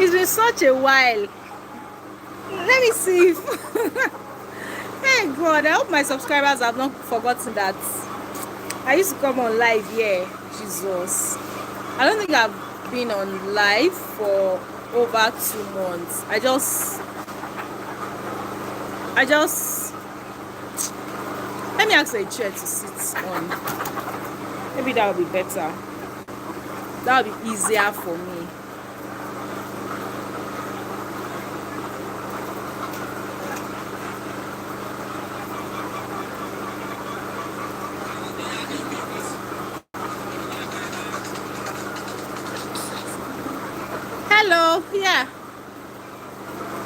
It's been such a while. Let me see if hey God, I hope my subscribers have not forgotten that I used to come on live here. Jesus, I don't think I've been on live for over 2 months. I just let me ask a chair to sit on. Maybe that would be better. That would be easier for me. Hello, yeah.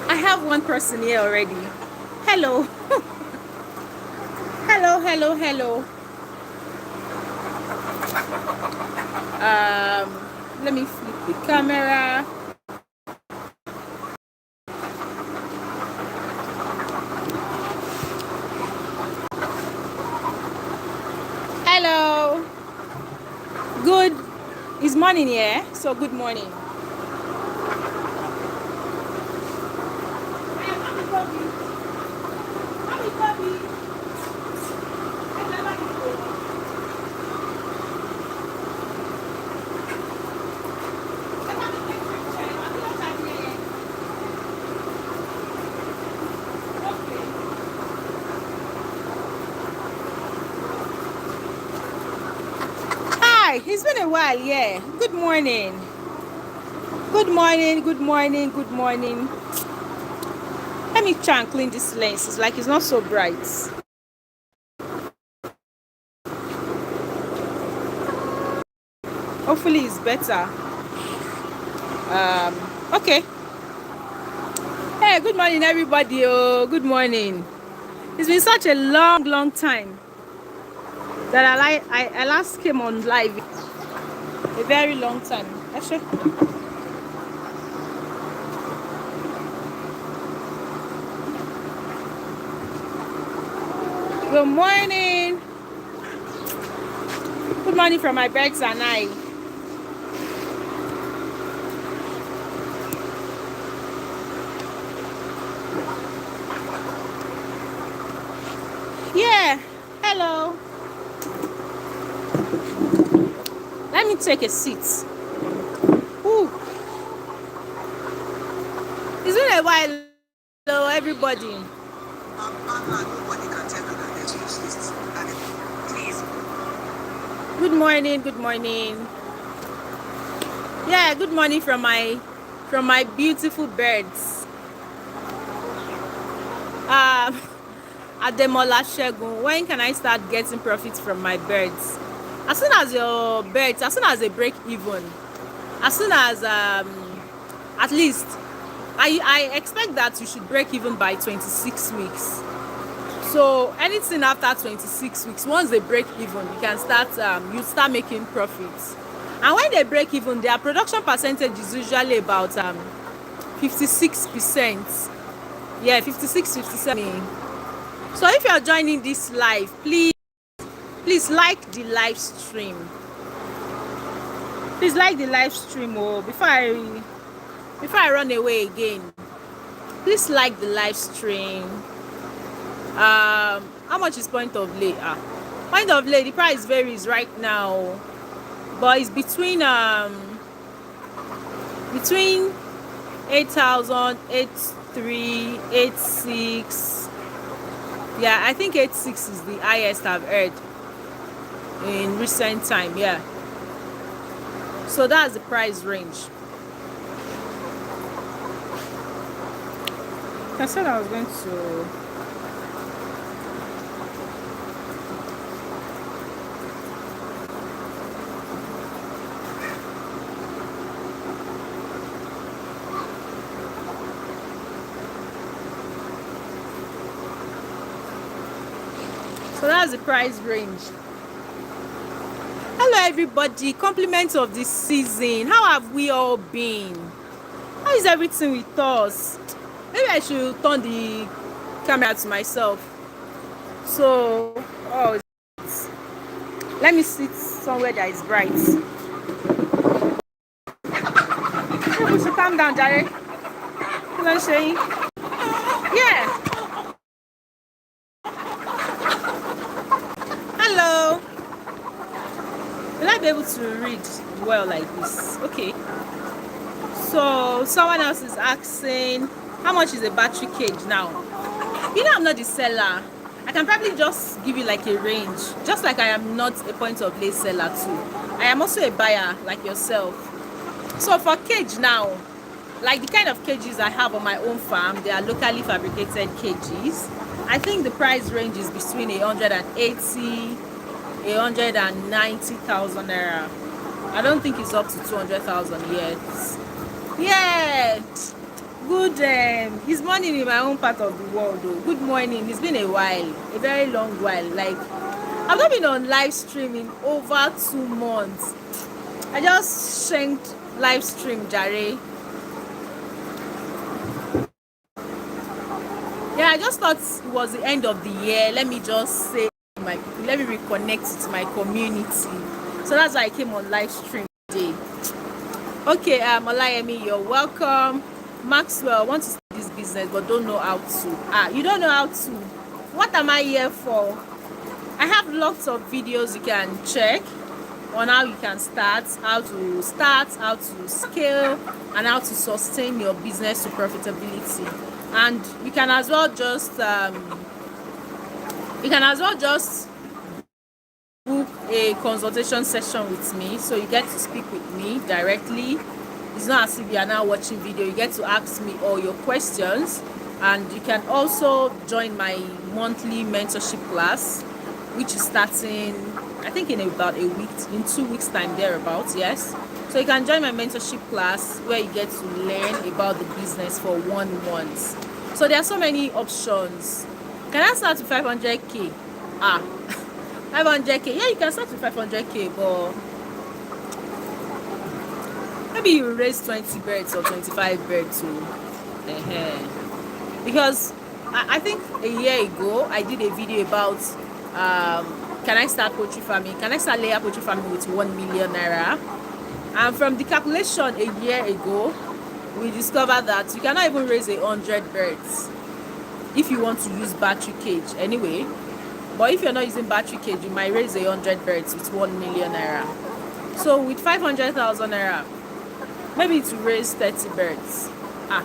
I have one person here already. Hello. hello. Let me flip the camera. Hello. Good. It's morning here, so good morning. Hi, it's been a while, yeah. Good morning. Good morning. Let me try and clean this lens. It's like it's not so bright. Hopefully it's better. Okay. Hey, good morning everybody. Oh, good morning. It's been such a long time that I last came on live. A very long time. Actually. Good morning. Good morning from my birds and I. Yeah, hello. Let me take a seat. Ooh. It's been a while, hello everybody. Good morning. Yeah, good morning from my beautiful birds. Ademola Shegun, when can I start getting profits from my birds? As soon as your birds, as soon as they break even, as soon as at least I expect that you should break even by 26 weeks. So anything after 26 weeks, once they break even, you can start you start making profits. And when they break even, their production percentage is usually about 56%. Yeah, 56, 57. So if you are joining this live, please like the live stream. Please like the live stream. Oh, before I run away again, please like the live stream. How much is point of lay? Point of lay, the price varies right now, but it's between 8,000, 8,300, 8,600. Yeah, I think 8,600 is the highest I've heard in recent time. Yeah, so that's the price range. I said I was going to so that's the price range. Hello everybody, compliments of this season. How have we all been? How is everything with us? Maybe I should turn the camera to myself. So let me sit somewhere that is bright. People should come Calm down, Jerry. What am I saying? Yeah. Hello. Will I be able to read well like this? Okay. So someone else is asking, how much is a battery cage now? You know, I'm not the seller. I can probably just give you like a range, just like I am not a point of lay seller too. I am also a buyer like yourself. So for cage now, like the kind of cages I have on my own farm, they are locally fabricated cages. I think the price range is between 180, 190,000 naira. I don't think it's up to 200,000 yet. Yeah. Good. It's morning in my own part of the world though. Good morning. It's been a while, a very long while. Like I've not been on live stream in over 2 months. I just shanked live stream, Jare. Yeah, I just thought it was the end of the year. Let me just say let me reconnect with my community. So that's why I came on live stream today. Okay, Olayemi, you're welcome. Maxwell, want to start this business but don't know how to. You don't know how to. What am I here for? I have lots of videos you can check on how you can start, how to scale, and how to sustain your business to profitability. And you can as well just book a consultation session with me, so you get to speak with me directly. It's not as if you are now watching video. You get to ask me all your questions, and you can also join my monthly mentorship class, which is starting I think in about a week, in 2 weeks time thereabouts. Yes, so you can join my mentorship class where you get to learn about the business for 1 month. So there are so many options. Can I start with 500k? 500k, yeah, you can start with 500k, but maybe you raise 20 birds or 25 birds too. Because I think a year ago I did a video about can I start poultry farming, can I start layer poultry farming with 1 million naira, and from the calculation a year ago we discovered that you cannot even raise 100 birds if you want to use battery cage anyway. But if you're not using battery cage, you might raise 100 birds with 1 million naira. So with 500,000 naira, maybe to raise 30 birds.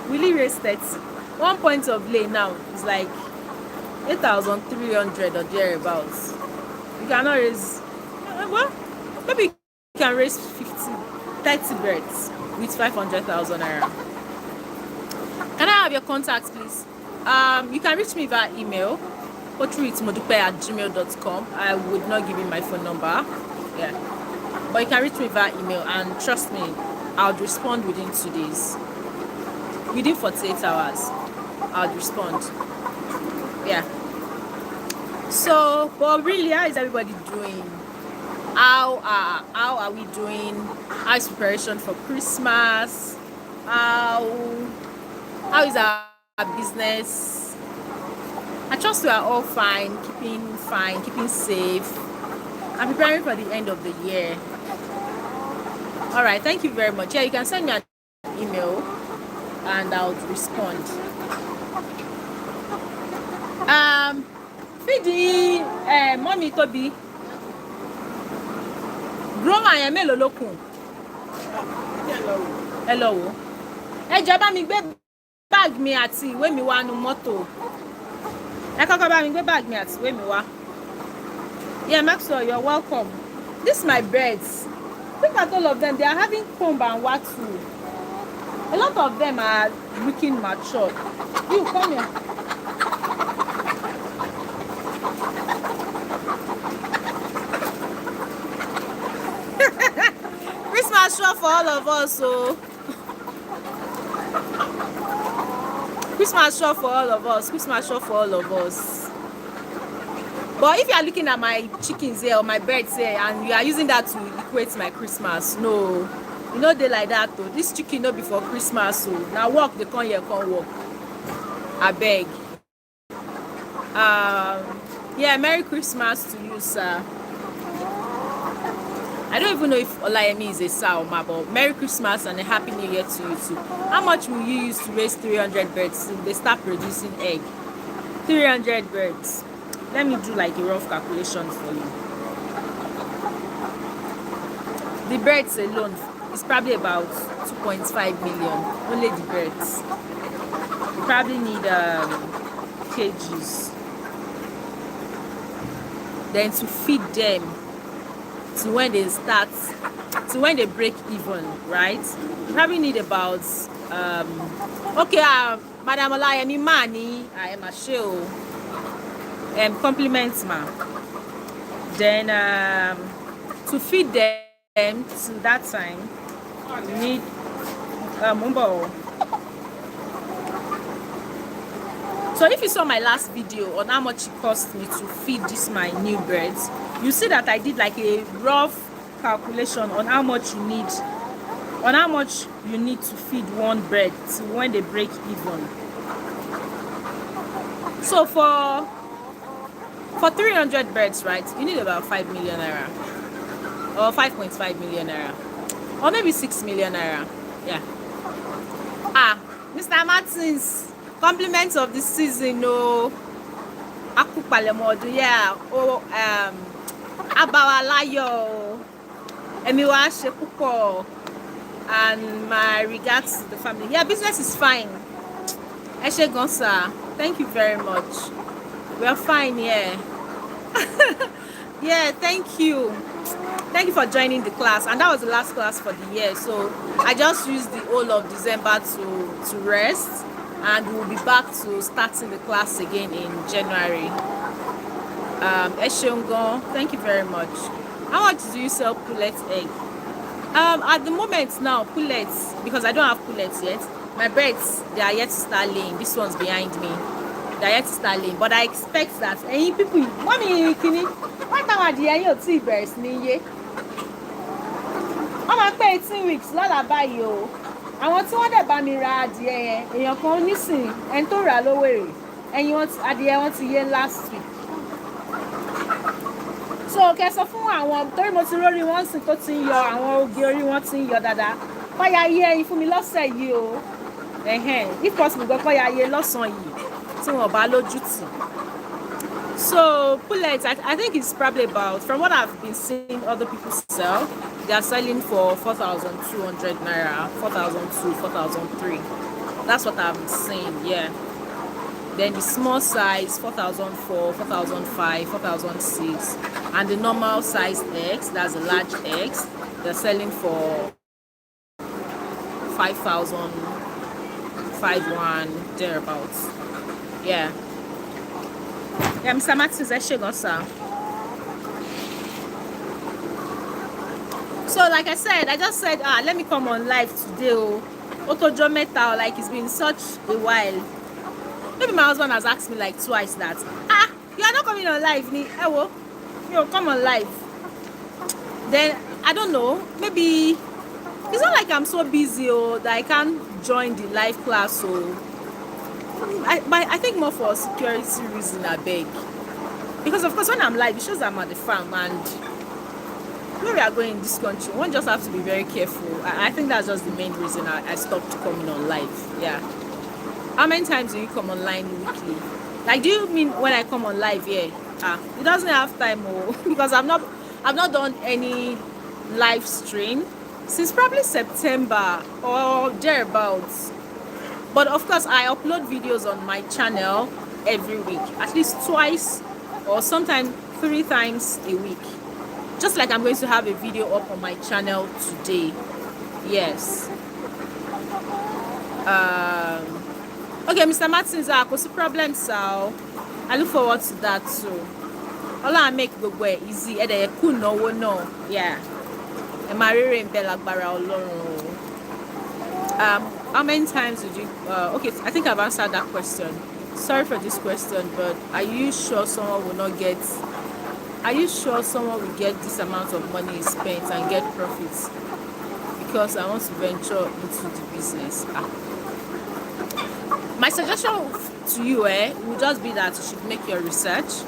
Will you raise 30? 1 point of lay now is like 8,300 or thereabouts. You cannot raise, well, maybe you can raise 30 birds with 500,000 naira. Can I have your contacts, please? You can reach me via email, poultry@modupe@gmail.com. I would not give you my phone number. Yeah, but you can reach me via email, and trust me, I'll respond within 2 days. Within 48 hours, I'll respond. Yeah. So, but really, how is everybody doing? How are we doing? How is preparation for Christmas? How is our business? I trust we are all fine, keeping safe. I'm preparing for the end of the year. All right, thank you very much. Yeah, you can send me an email and I'll respond. Fidi, mommy Toby. Groma yẹn mélòó ló kù? Hello. Ẹ jọ̀ọ́ bá mi gbé bag mi àti ìwé mi wá nínú mọ́tò. Ẹ kọ́kọ́ bá mi gbé bag mi àti ìwé mi wá. Yeah, Maxwell, you're welcome. This is my birds. Look at all of them. They are having comb and wattle. A lot of them are looking mature. You come here. Christmas show for all of us, so Christmas show for all of us. Christmas show for all of us. But if you are looking at my chickens here or my birds here and you are using that to equate my Christmas, no, you know they like that though. This chicken no before Christmas, so now work they come here, come work. I beg. Yeah, Merry Christmas to you, sir. I don't don't even know if Olayemi is a sow, but Merry Christmas and a Happy New Year to you too. How much will you use to raise 300 birds till they start producing egg? 300 birds. Let me do like a rough calculation for you. The birds alone is probably about 2.5 million. Only the birds. You probably need cages. Then to feed them to when they start, to when they break even, right? You probably need about Madam Olayemi Mani, I am a show. Compliments ma. Then to feed them to that time, you need So if you saw my last video on how much it cost me to feed this my new birds, you see that I did like a rough calculation on how much you need, to feed one bird till when they break even. So for 300 birds, right, you need about 5 million naira or 5.5 million naira or maybe 6 million naira. Yeah. Mr. Martins, compliments of the season, no. Akupalemodu, yeah. Abawalayo, Emiwa Shekuko, and my regards to the family. Yeah, business is fine. Eshe Gonsa, thank you very much. We are fine, yeah. Yeah, thank you. Thank you for joining the class. And that was the last class for the year. So I just used the whole of December to rest. And we'll be back to starting the class again in January. Eshiongon, thank you very much. How much do you sell pullet egg? At the moment now, pullets, because I don't have pullets yet. My birds, they are yet to start laying. This one's behind me. They are yet to start laying. But I expect that any people, mommy, what time are the two birds? I'm at 18 weeks, not about you. Àwọn tí wọ́n dẹ̀ bá mi ra adìẹ yẹn, èèyàn kan nísìn ẹni tó rà lówó èrè, ẹyin adìẹ wọn ti yé last week. So kẹ́ sọ fún àwọn torí mo ti rórí wọn sìn tó ti ń yọ, àwọn oge orí wọn ti ń yọ dáadáa. Kọ́ya yé ẹyin fún mi lọ́sẹ̀ yìí o. If possible gan kọ́ya yé lọ́sàn-án yìí tí wọ́n bá lójú tì. So pullets, I think it's probably about, from what I've been seeing other people sell, they are selling for 4,200 naira, 4,200, 4,300. That's what I'm seeing, yeah. Then the small size, 4,400, 4,500, 4,600. And the normal size eggs, that's the large eggs, they're selling for 5,000, 5,100, thereabouts. Yeah. Yeah, Mr. Martins, so like I said, I just said, let me come on live today. Otojo Meta, like it's been such a while. Maybe my husband has asked me like twice that, you are not coming on live, ni? Come on live. Then, I don't know, maybe, it's not like I'm so busy that I can't join the live class, so I think more for security reason, I beg. Because of course when I'm live, it shows I'm at the farm, and where we are going in this country, one just have to be very careful. I think that's just the main reason I stopped coming on live. Yeah. How many times do you come online weekly? Like, do you mean when I come on live? Yeah. It doesn't have time, because I've not done any live stream since probably September or thereabouts. But of course, I upload videos on my channel every week, at least twice or sometimes 3 times a week. Just like I'm going to have a video up on my channel today. Yes. Okay, Mr. Martins, what's the problem, so I look forward to that too. All I make the way easy. Yeah. How many times did you okay, I think I've answered that question. Sorry for this question, but are you sure someone will get this amount of money spent and get profits? Because I want to venture into the business. My suggestion to you would just be that you should make your research.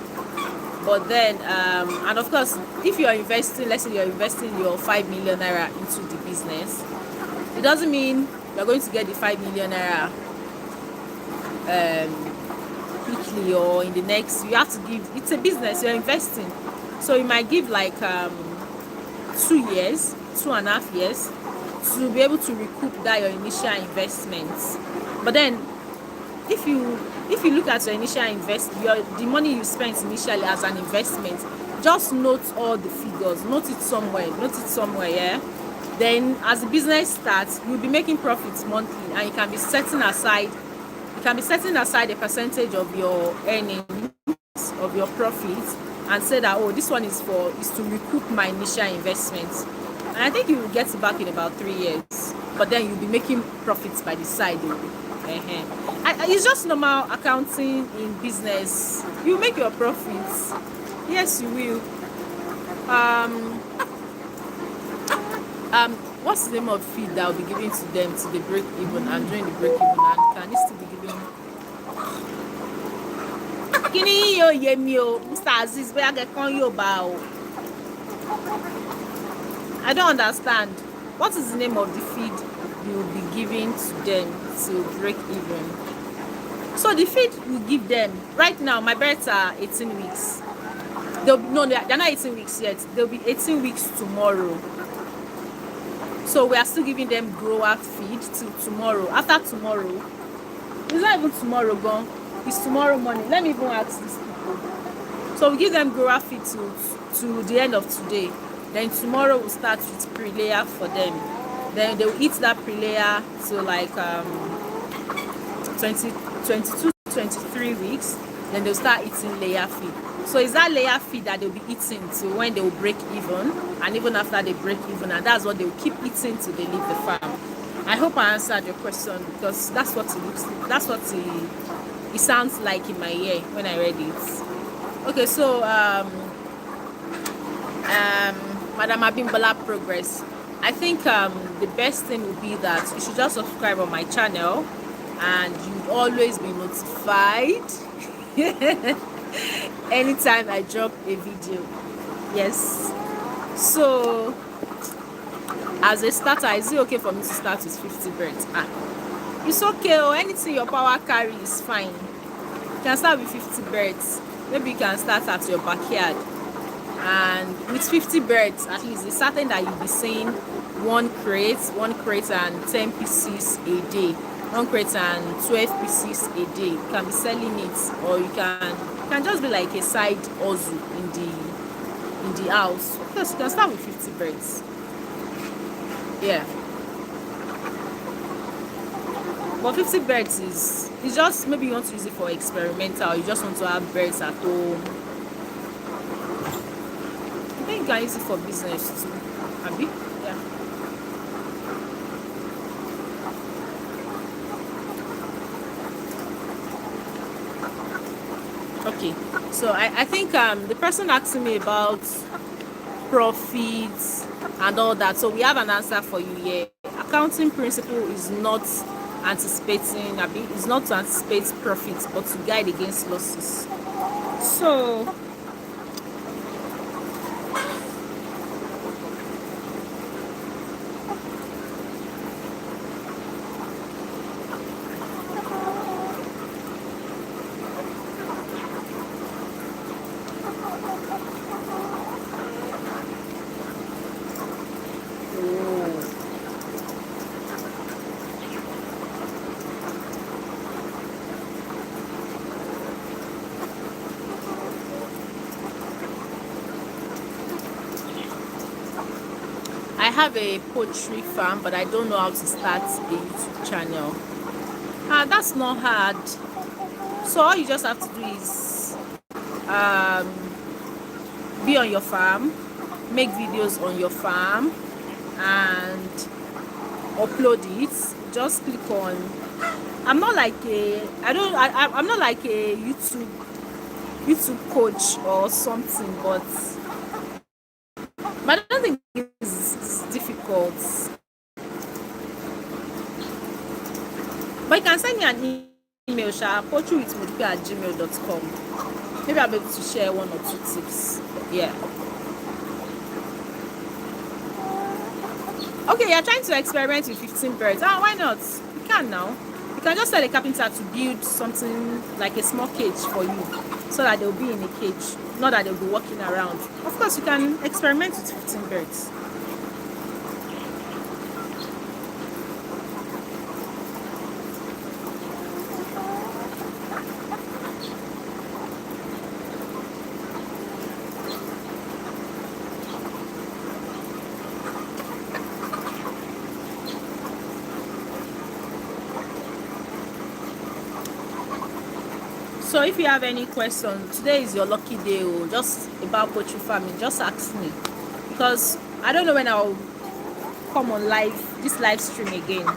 But then and of course, if you're investing, let's say you're investing your 5 million naira into the business, it doesn't mean you're going to get the 5 million naira quickly or in the next. You have to give, it's a business, you're investing, so you might give like 2 years, 2.5 years to be able to recoup that your initial investment. But then if you look at your initial the money you spent initially as an investment, just note all the figures, note it somewhere, yeah. Then as the business starts, you'll be making profits monthly, and you can be setting aside a percentage of your earnings, of your profits, and say that, oh, this one is to recoup my initial investments. And I think you will get it back in about 3 years. But then you'll be making profits by the side. It's just normal accounting in business. You make your profits. Yes, you will. What's the name of feed that will be given to them to the break even, and during the break even, and can it still be given? Kini yo yemi o, Mr. Aziz, where I get con yo ba o. I don't understand. What is the name of the feed you will be giving to them to break even? So the feed we give them right now, my birds are 18 weeks. They're not 18 weeks yet. They'll be 18 weeks tomorrow. So we are still giving them grower feed till tomorrow. After tomorrow, it's not even tomorrow gone. It's tomorrow morning. Let me even ask these people. So we give them grower feed to the end of today. Then tomorrow we'll start with pre-layer for them. Then they'll eat that pre-layer to like 22, 23 weeks. Then they'll start eating layer feed. So it's that layer feed that they'll be eating till when they will break even, and even after they break even, and that's what they'll keep eating till they leave the farm. I hope I answered your question, because that's what it looks like. That's what it sounds like in my ear when I read it. Okay, so Madam Abimbola Progress, I think the best thing would be that you should just subscribe on my channel, and you'd always be notified anytime I drop a video. Yes. So as a starter, is it okay for me to start with 50 birds? It's okay. Or anything your power carry is fine. You can start with 50 birds. Maybe you can start at your backyard, and with 50 birds at least, it's certain that you'll be seeing one crate and 10 pieces a day, 1 crate and 12 pieces a day. You can be selling it, or you can just be like a side hustle in the house. Of course, you can start with 50 birds. Yeah. But 50 birds is just, maybe you want to use it for experimental, or you just want to have birds at home. I think you can use it for business too. Abi? Yeah. Okay, so I think the person asking me about profits and all that, so we have an answer for you here. Accounting principle is not anticipating, it's not to anticipate profits, but to guide against losses. So I have a poultry farm, but I don't know how to start a YouTube channel. That's not hard. So all you just have to do is be on your farm, make videos on your farm, and upload it. Just click on. I'm not like I'm not like a YouTube coach or something, but I don't think it's difficult. But you can send me an email, poultrywithmodupe@gmail.com. maybe I'll be able to share 1 or 2 tips. Yeah. Okay, you're trying to experiment with 15 birds. Why not? You can now. You can just tell a carpenter to build something like a small cage for you so that they'll be in a cage, not that they'll be walking around. Of course, you can experiment with 15 birds. So if you have any questions, today is your lucky day, or just about poultry farming, just ask me, because I don't know when I'll come on this live stream again.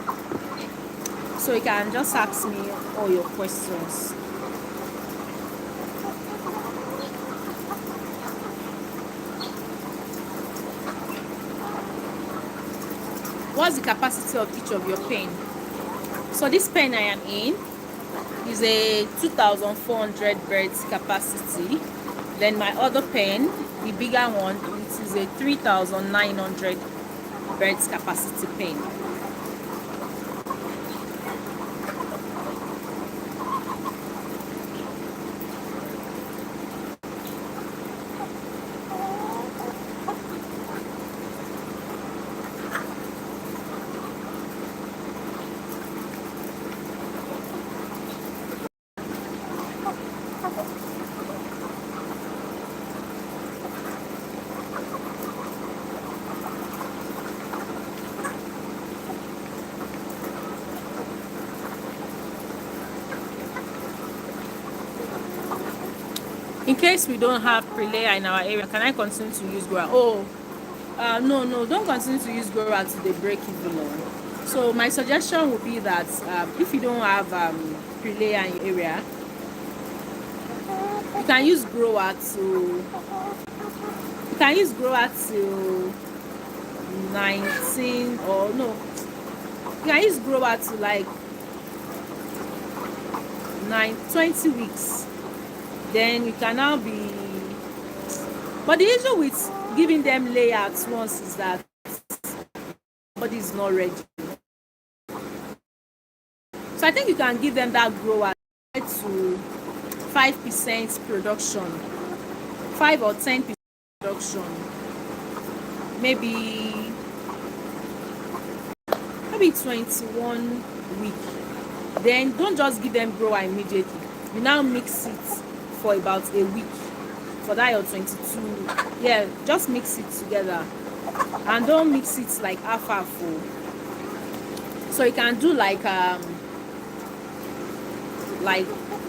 So you can just ask me all your questions. What's the capacity of each of your pen? So this pen I am in is a 2,400 birds capacity. Then my other pen, the bigger one, it is a 3,900 birds capacity pen. In case we don't have pre-layer in our area, can I continue to use grower? No, don't continue to use grower to the break even. So my suggestion would be that if you don't have pre-layer in your area, you can use grower to 19, or no, you can use grower to like 20 weeks. Then you can now be, but the issue with giving them layer at once is that body is not ready. So I think you can give them that grower to 5% production, 5 or 10% production, maybe 21 week. Then don't just give them grower immediately. You now mix it for about a week for that your 22. Yeah, just mix it together, and don't mix it like half. So you can do like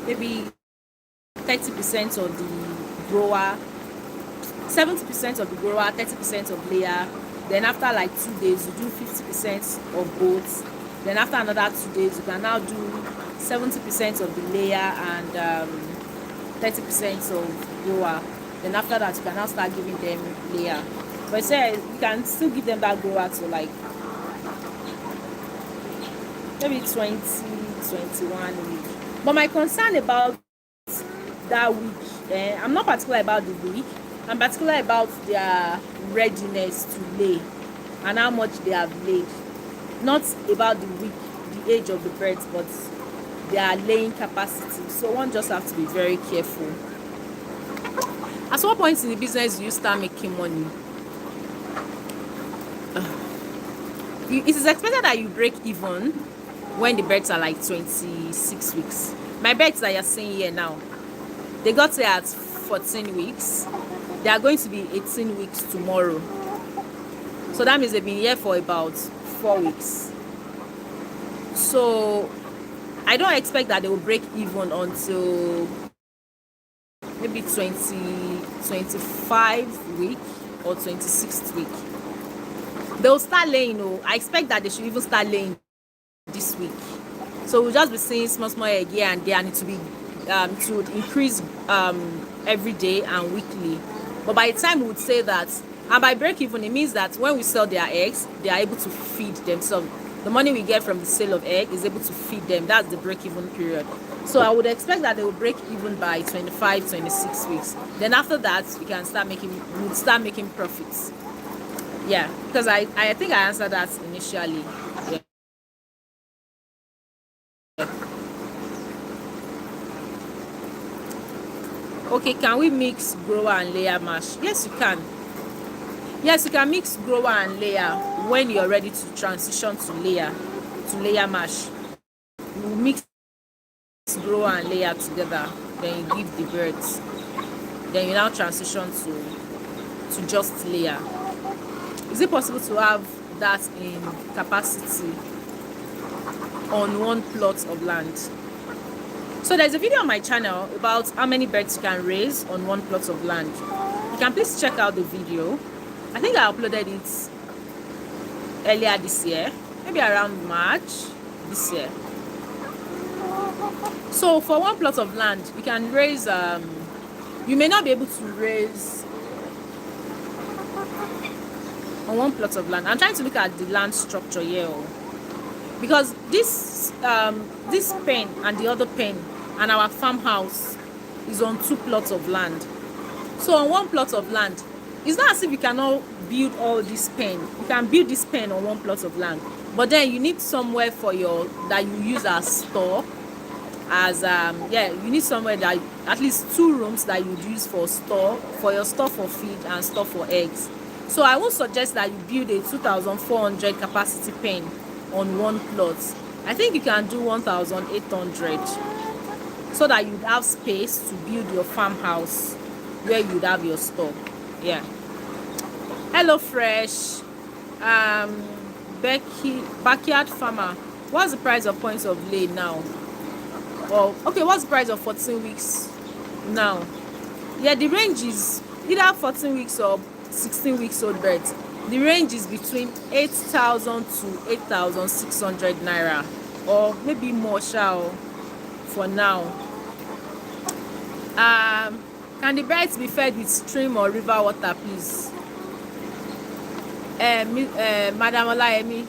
maybe 30% of the grower, 70% of the grower, 30% of layer. Then after like 2 days you do 50% of both. Then after another 2 days you can now do 70% of the layer and 30% of grower. Then after that you can now start giving them layer. But say you can still give them that grower to like maybe 20, 21 week. But my concern about that week, I'm not particular about the week. I'm particular about their readiness to lay and how much they have laid. Not about the week, the age of the birds, but their laying capacity. So one just have to be very careful. At what point in the business do you start making money? It is expected that you break even when the birds are like 26 weeks. My birds that you're seeing here now, they got here at 14 weeks. They are going to be 18 weeks tomorrow. So that means they've been here for about 4 weeks. So I don't expect that they will break even until maybe 25 week or 26th week. They'll start laying. I expect that they should even start laying this week. So we'll just be seeing small egg here and there, and it will be to increase every day and weekly. But by the time we would say that, and by break even, it means that when we sell their eggs, they are able to feed themselves. the money we get from the sale of egg is able to feed them. That's the break-even period. So I would expect that they will break even by 25, 26 weeks. Then after that, we would start making profits. Yeah, because I think I answered that initially. Yeah. Okay, can we mix grower and layer mash? Yes, you can. Yes, you can mix grower and layer when you're ready to transition to layer mash. You mix grower and layer together, then you give the birds. Then you now transition to just layer. Is it possible to have that in capacity on one plot of land? So there's a video on my channel about how many birds you can raise on one plot of land. You can please check out the video. I think I uploaded it earlier this year, maybe around March this year. So for one plot of land, you can raise, you may not be able to raise on one plot of land. I'm trying to look at the land structure here, because this pen and the other pen and our farmhouse is on 2 plots of land. So on one plot of land, it's not as if you cannot build all this pen. You can build this pen on one plot of land, but then you need somewhere for that you use as store, you need somewhere that at least 2 rooms that you use for your store for feed and store for eggs. So I would suggest that you build a 2,400 capacity pen on one plot. I think you can do 1,800, so that you'd have space to build your farmhouse where you'd have your store. Yeah. Hello Fresh, Becky, backyard farmer. What's the price of points of lay now? Well, okay, what's the price of 14 weeks now? Yeah, the range is either 14 weeks or 16 weeks old birds. The range is between 8,000 to 8,600 naira, or maybe more for now. Can the birds be fed with stream or river water, please? Madam Olayemi.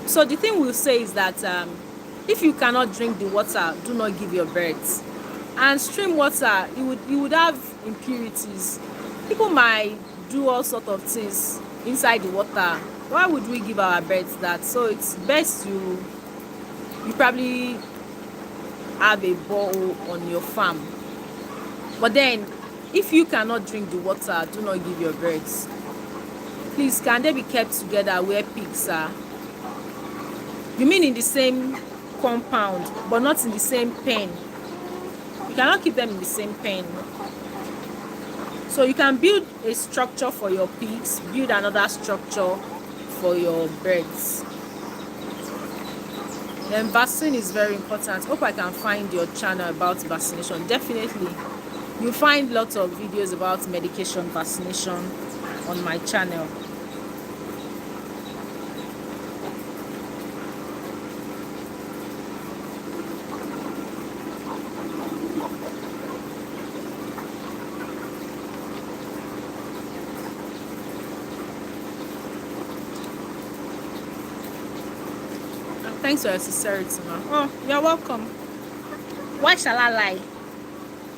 So the thing we'll say is that if you cannot drink the water, do not give your birds. And stream water, you would have impurities. People might do all sorts of things inside the water. Why would we give our birds that? So it's best you probably have a bowl on your farm. But then, if you cannot drink the water, do not give your birds. Please, can they be kept together where pigs are? You mean in the same compound, but not in the same pen? You cannot keep them in the same pen. So you can build a structure for your pigs, build another structure for your birds. Then vaccine is very important. Hope I can find your channel about vaccination. Definitely. You'll find lots of videos about medication vaccination on my channel. Thanks for your sincerity, ma. Oh, you're welcome. Why shall I lie?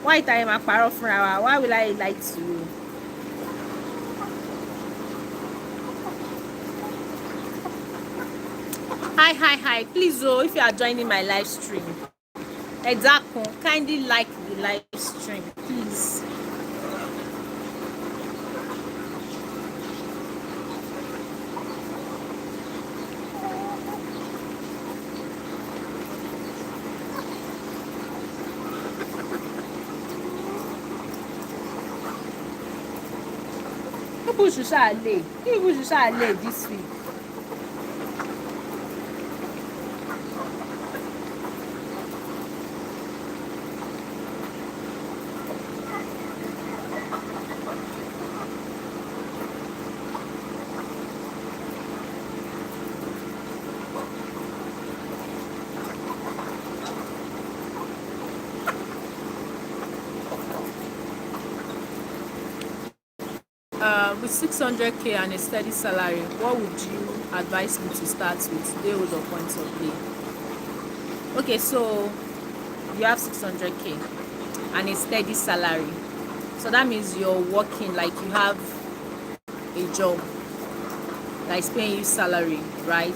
Why time I parrot for hour? Why will I lie to you? Hi. Please, if you are joining my live stream, exactly, kindly like the live stream, please. People should lay this week. With 600k and a steady salary, what would you advise me to start with day old or point of play? Okay, so you have 600k and a steady salary. So that means you're working, like you have a job that is paying you salary, right?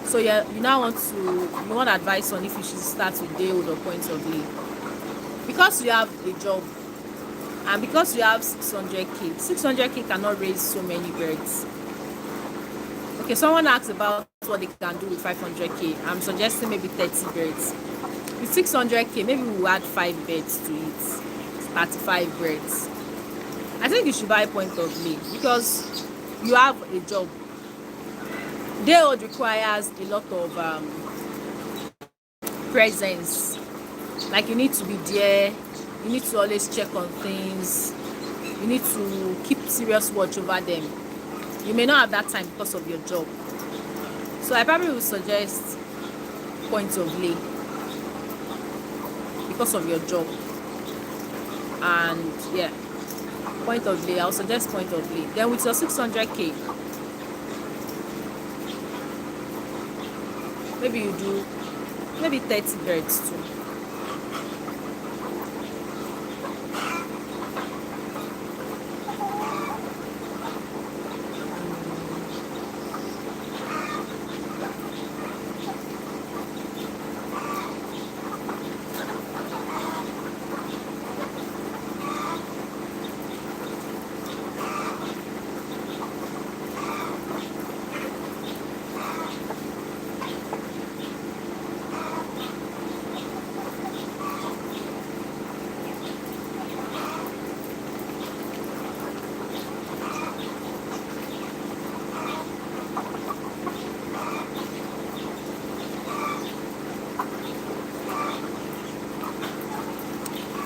So you now want advice on if you should start with day old or point of play. Because you have a job and because you have 600k cannot raise so many birds. Okay, someone asked about what they can do with 500k. I'm suggesting maybe 30 birds. With 600k, maybe we'll add 5 birds to it. 35 birds. I think you should buy point of play because you have a job. Day old requires a lot of presence. Like you need to be there. You need to always check on things. You need to keep serious watch over them. You may not have that time because of your job. So I probably would suggest point of lay because of your job. And yeah, point of lay. I'll suggest point of lay. Then with your 600k, maybe you do maybe 30 birds too.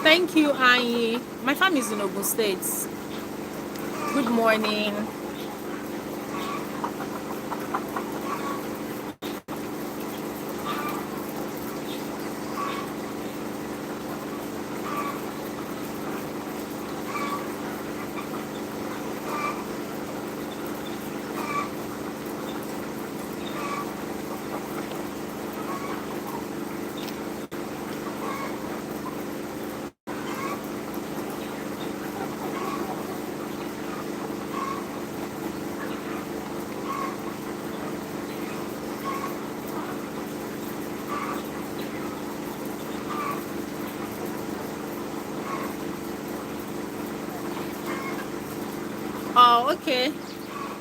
Thank you, Anyi. My farm is in Ogun State. Good morning. Oh, okay.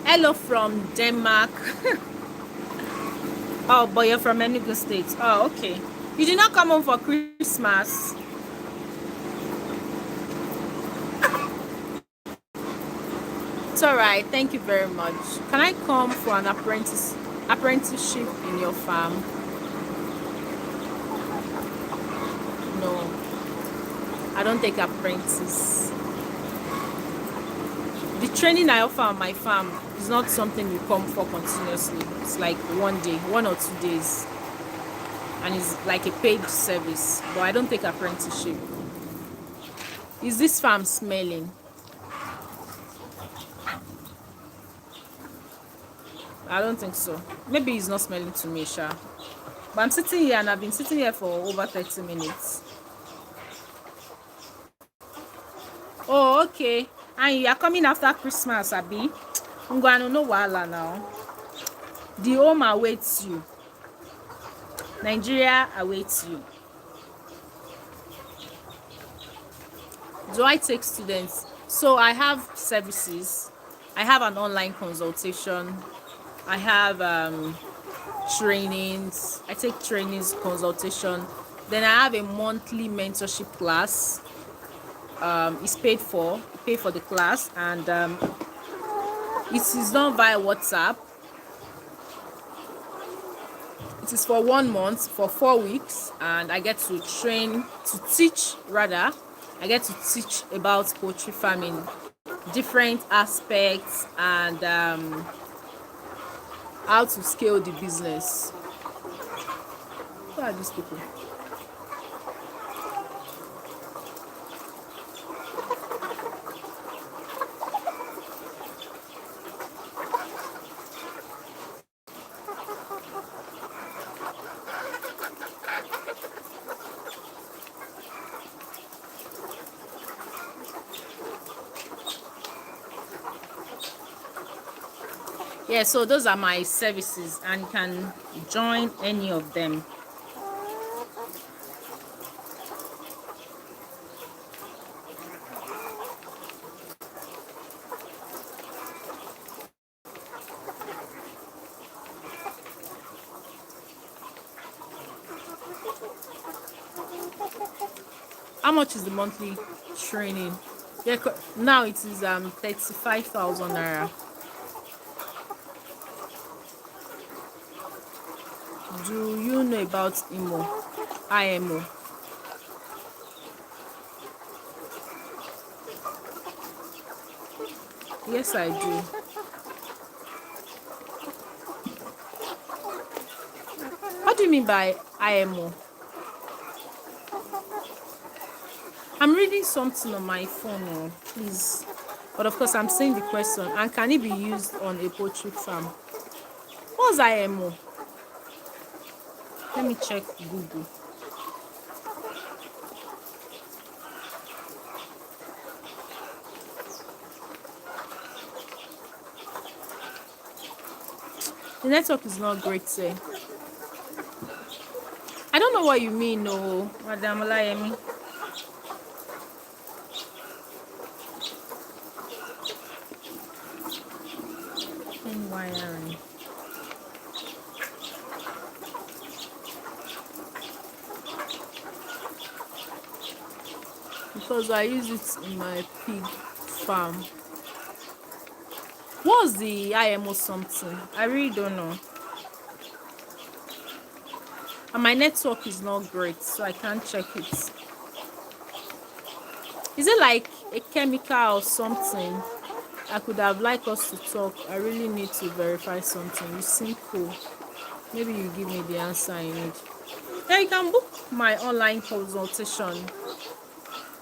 Hello from Denmark. Oh, but you're from Enugu State. Oh, okay. You did not come home for Christmas. It's all right. Thank you very much. Can I come for an apprenticeship in your farm? No, I don't take apprentice. The training I offer on my farm is not something you come for continuously. It's like 1 day, 1 or 2 days, and it's like a paid service. But I don't take apprenticeship. Is this farm smelling? I don't think so. Maybe it's not smelling to me, Sha. But I'm sitting here and I've been sitting here for over 30 minutes. Oh, okay. And you are coming after Christmas, Abi. Ngwanu no wahala now. The home awaits you. Nigeria awaits you. Do I take students? So I have services. I have an online consultation. I have trainings. I take trainings, consultation. Then I have a monthly mentorship class. It's paid for. Pay for the class, and it is done via WhatsApp. It is for 1 month, for 4 weeks, and I get to teach about poultry farming, different aspects, and how to scale the business. Who are these people? Yeah, so those are my services, and you can join any of them. How much is the monthly training? Yeah, now it is 35,000 naira. Do you know about IMO? Yes, I do. What do you mean by IMO? I'm reading something on my phone, oh, please. But of course, I'm saying the question. And can it be used on a poultry farm? What's IMO? Let me check Google. The network is not great, say. I don't know what you mean, no, Madam Olayemi. Wiring. Because I use it in my pig farm. What's the IMO something? I really don't know. And my network is not great, so I can't check it. Is it like a chemical or something? I could have liked us to talk. I really need to verify something. You seem cool. Maybe you give me the answer I need. Yeah, you can book my online consultation.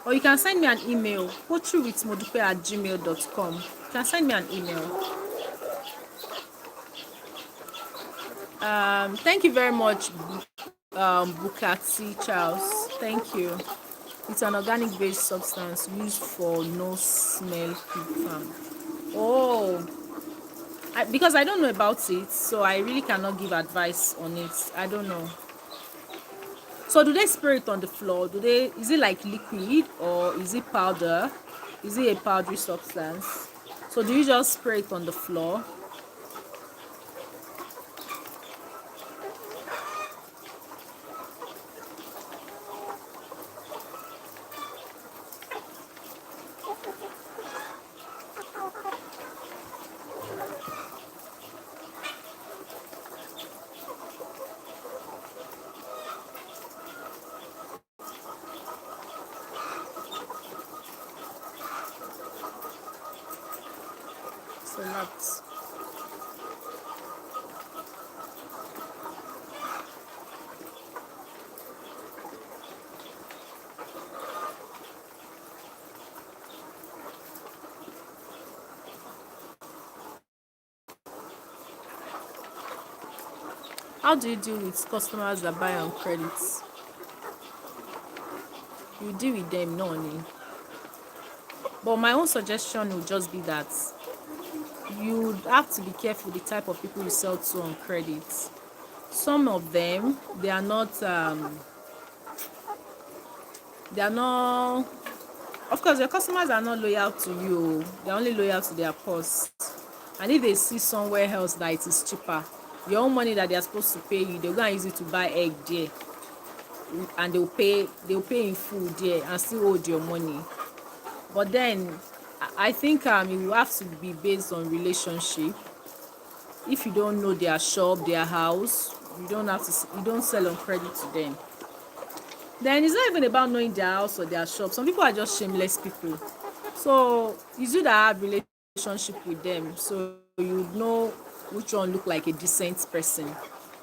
Or you can send me an email. poultrywithmodupe@gmail.com. You can send me an email. Thank you very much, Bukati Charles. Thank you. It's an organic based substance used for no smell pig farm. Oh, because I don't know about it, so I really cannot give advice on it. I don't know. So do they spray it on the floor? Is it like liquid or is it powder? Is it a powdery substance? So do you just spray it on the floor? Select. How do you deal with customers that buy on credits? You deal with them, no money. But my own suggestion would just be that you have to be careful the type of people you sell to on credit. Some of them, they are not, of course, your customers are not loyal to you. They're only loyal to their purse. And if they see somewhere else that it is cheaper, your own money that they are supposed to pay you, they'll go and use it to buy egg there. And they'll pay in full there and still hold your money. But then I think it will have to be based on relationship. If you don't know their shop, their house, you don't sell on credit to them. Then it's not even about knowing their house or their shop. Some people are just shameless people. So it's you that have relationship with them, so you know which one look like a decent person.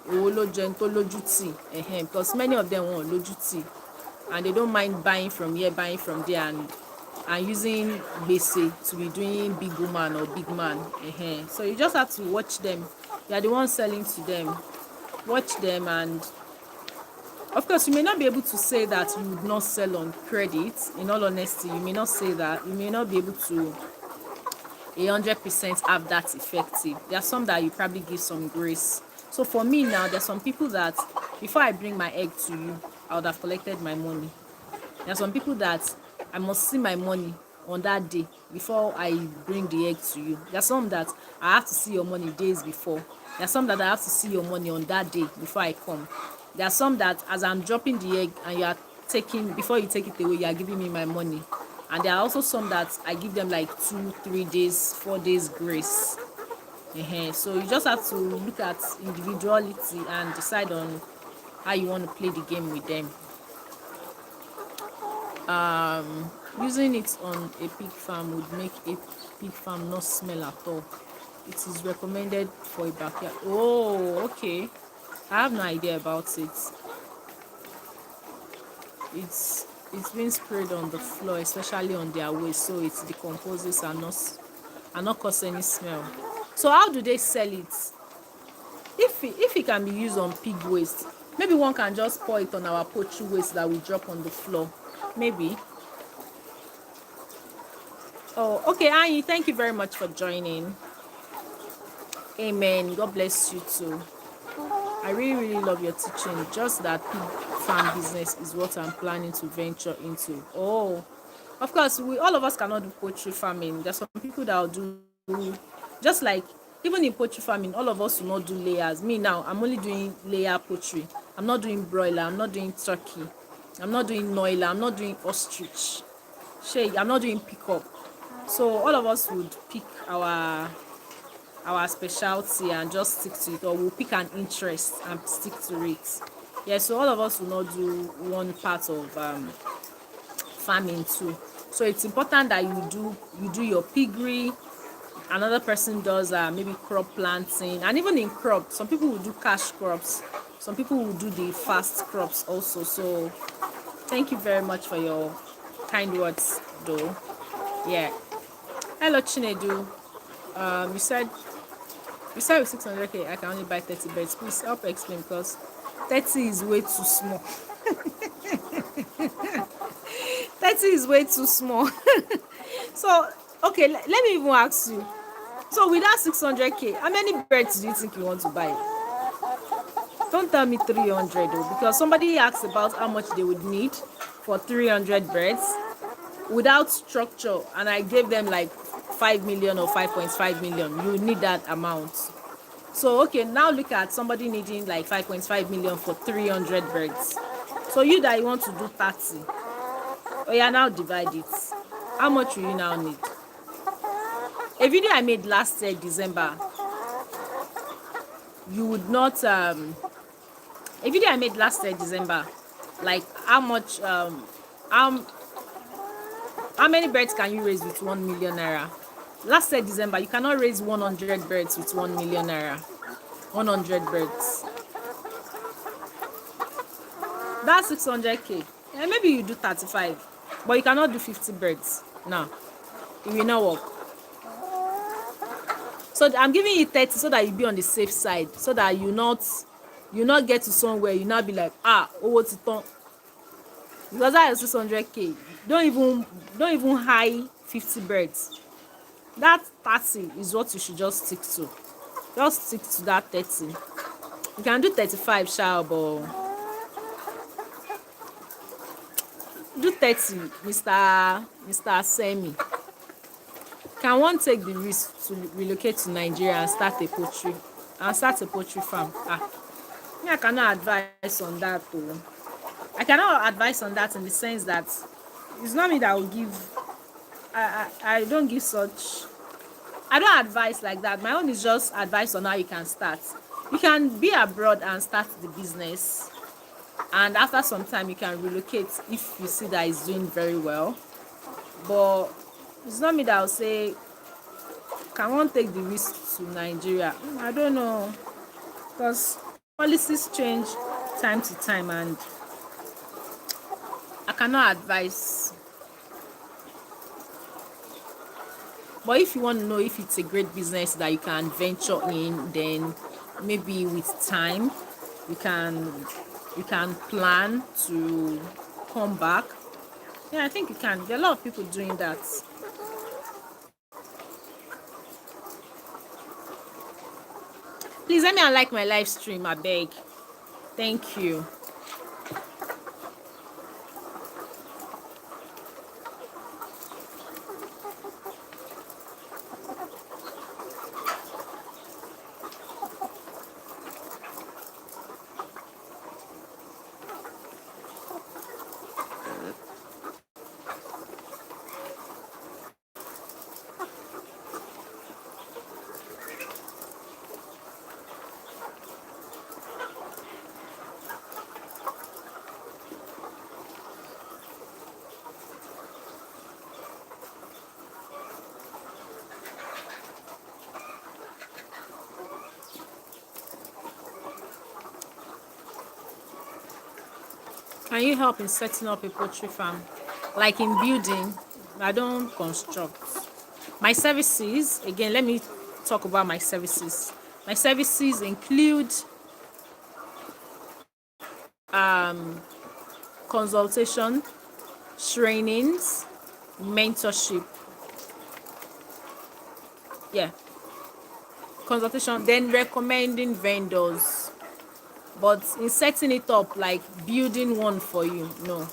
Because many of them want lojuti, and they don't mind buying from here, buying from there, and using gbese to be doing big woman or big man. So you just have to watch them. You are the one selling to them. Watch them, and of course you may not be able to say that you would not sell on credit. In all honesty, you may not say that. You may not be able to 100% have that effective. There are some that you probably give some grace. So for me now, there's some people that before I bring my egg to you, I would have collected my money. There are some people that I must see my money on that day before I bring the egg to you. There are some that I have to see your money days before. There are some that I have to see your money on that day before I come. There are some that as I'm dropping the egg and you are taking, before you take it away, you are giving me my money. And there are also some that I give them like 2 3 days 4 days grace. So you just have to look at individuality and decide on how you want to play the game with them. Using it on a pig farm would make a pig farm not smell at all. It is recommended for a backyard. Oh, okay. I have no idea about it. It's been sprayed on the floor, especially on their waste, so it decomposes and not cause any smell. So how do they sell it? If it can be used on pig waste, maybe one can just pour it on our poultry waste that we drop on the floor. Maybe. Oh, okay, Annie, thank you very much for joining. Amen. God bless you too. I really love your teaching. Just that pig farm business is what I'm planning to venture into. Oh, of course, all of us cannot do poultry farming. There's some people that will do, just like even in poultry farming, all of us will not do layers. Me now, I'm only doing layer poultry. I'm not doing broiler. I'm not doing turkey. I'm not doing noiler. I'm not doing ostrich. I'm not doing pickup. So all of us would pick our specialty and just stick to it, or we'll pick an interest and stick to it. Yeah, so all of us will not do one part of farming too. So it's important that you do your piggery. Another person does maybe crop planting, and even in crop, some people will do cash crops, some people will do the fast crops also. So thank you very much for your kind words though. Yeah. Hello Chinedu. You said with 600k I can only buy 30 birds. Please help explain, because 30 is way too small. 30 is way too small. So okay, let me even ask you. So with that 600k, how many birds do you think you want to buy? Don't tell me 300 though, because somebody asked about how much they would need for 300 birds without structure, and I gave them like 5 million or 5.5 million. You need that amount. So okay, now look at somebody needing like 5.5 million for 300 birds. So you that you want to do 30, oh yeah, now divide it. How much will you now need? A video I made last year December, you would not a video I made last year December, like how much how many birds can you raise with 1 million naira? Last year December, you cannot raise 100 birds with 1 million naira. 100 birds. That's 600k. And maybe you do 35, but you cannot do 50 birds. No, it will not work. So I'm giving you 30 so that you be on the safe side, so that you not get to somewhere you not be like what's it on? Because that is 600k. Don't even high 50 birds. That 30 is what you should just stick to. Just stick to that 30. You can do 35 sha, but do 30, Mr. Semi. Can one take the risk to relocate to Nigeria and start a poultry farm? Me, I cannot advise on that though. I cannot advise on that in the sense that it's not me that will give. I don't give such. I don't advise like that. My own is just advice on how you can start. You can be abroad and start the business, and after some time you can relocate if you see that it's doing very well. But it's not me that will say, can one take the risk to Nigeria? I don't know, because policies change time to time, and I cannot advise. But if you want to know if it's a great business that you can venture in, then maybe with time you can plan to come back. Yeah, I think you can. There are a lot of people doing that. Please let me unlike my live stream, I beg. Thank you. Can you help in setting up a poultry farm? Like in building, I don't construct. My services, again, let me talk about my services. My services include consultation, trainings, mentorship. Yeah, consultation, then recommending vendors. But in setting it up, like building one for you, no,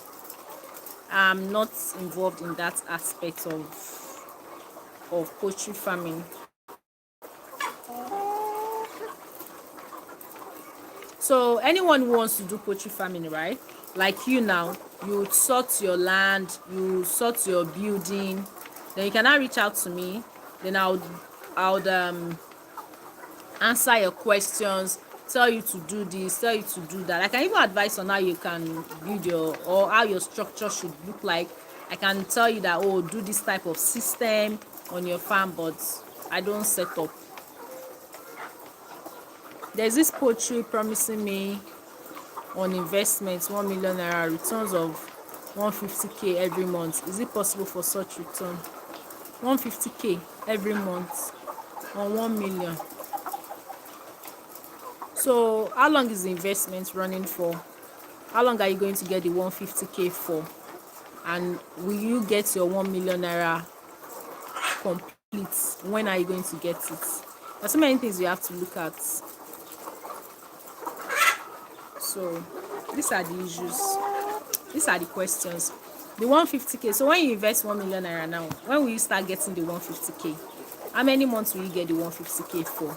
I'm not involved in that aspect of poultry farming. So anyone who wants to do poultry farming, right? Like you now, you sort your land, you sort your building, then you can now reach out to me. Then I'll answer your questions, tell you to do this, tell you to do that. I can even advise on how you can build your, or how your structure should look like. I can tell you that, oh, do this type of system on your farm, but I don't set up. There's this poultry promising me on investments 1 million naira, returns of 150k every month. Is it possible for such return? 150k every month on 1 million. So how long is the investment running for? How long are you going to get the 150k for? And will you get your 1 million naira complete? When are you going to get it? There's so many things you have to look at. So these are the issues. These are the questions. The 150k. So when you invest 1 million naira now, when will you start getting the 150k? How many months will you get the 150k for?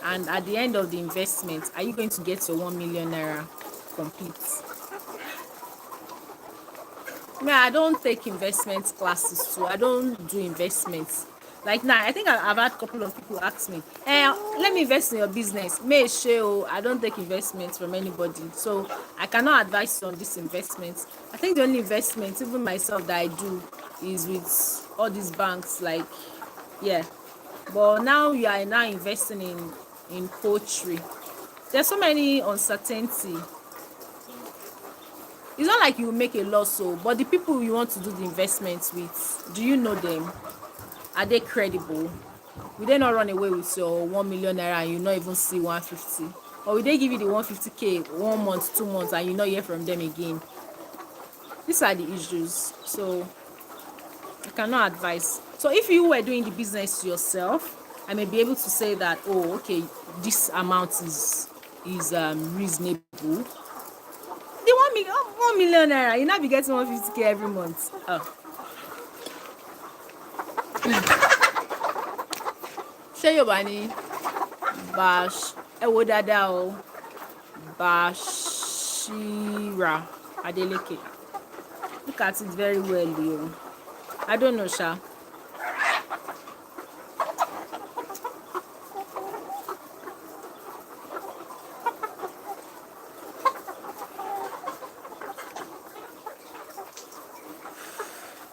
And at the end of the investment, are you going to get your 1 million naira complete? I don't take investment classes too. I don't do investments. Like now, I think I've had a couple of people ask me, let me invest in your business. I don't take investments from anybody. So I cannot advise you on this investment. I think the only investment, even myself, that I do is with all these banks. Like, yeah. But now you are now investing in poultry. There's so many uncertainty. It's not like you will make a loss, so, but the people you want to do the investments with, do you know them? Are they credible? Will they not run away with your 1 million naira and you not even see 150? Or will they give you the 150k 1 month, 2 months, and you not hear from them again? These are the issues. So I cannot advise. So if you were doing the business yourself, I may be able to say that, oh, okay, this amount is reasonable. The 1 million naira, you not be getting 150k every month. Ṣé Yorùbá ni Bash wo dáadáa o, Bashira Adeleke. Look at it very well, yo. I don't know, Sha.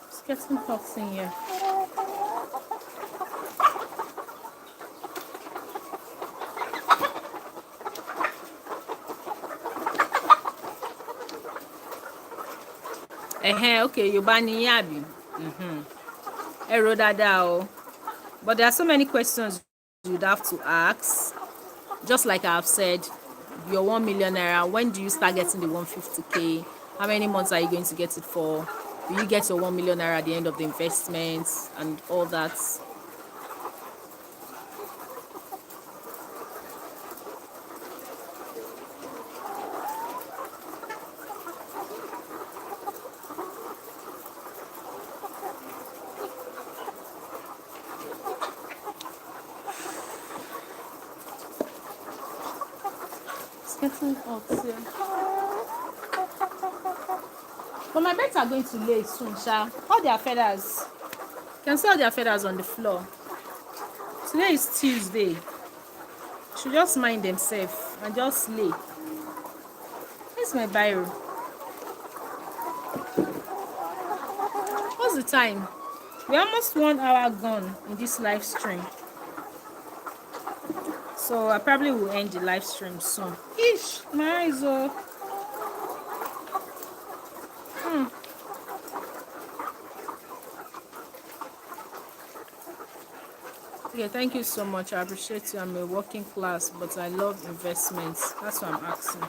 Let's get some pots in here. Okay, Yorùbá ni yín àbí? Ẹ rò dáadáa o. But there are so many questions you'd have to ask. Just like I've said, your 1 million naira, when do you start getting the 150k? How many months are you going to get it for? Will you get your 1 million naira at the end of the investment and all that? It's getting hot here. But my birds are going to lay soon, Sha. All their feathers. You can see all their feathers on the floor. Today is Tuesday. Should just mind themselves and just lay. Where's my biro? What's the time? We're almost 1 hour gone in this live stream. So I probably will end the live stream soon. Ish, my eyes are... Okay, thank you so much. I appreciate you. I'm a working class, but I love investments. That's what I'm asking.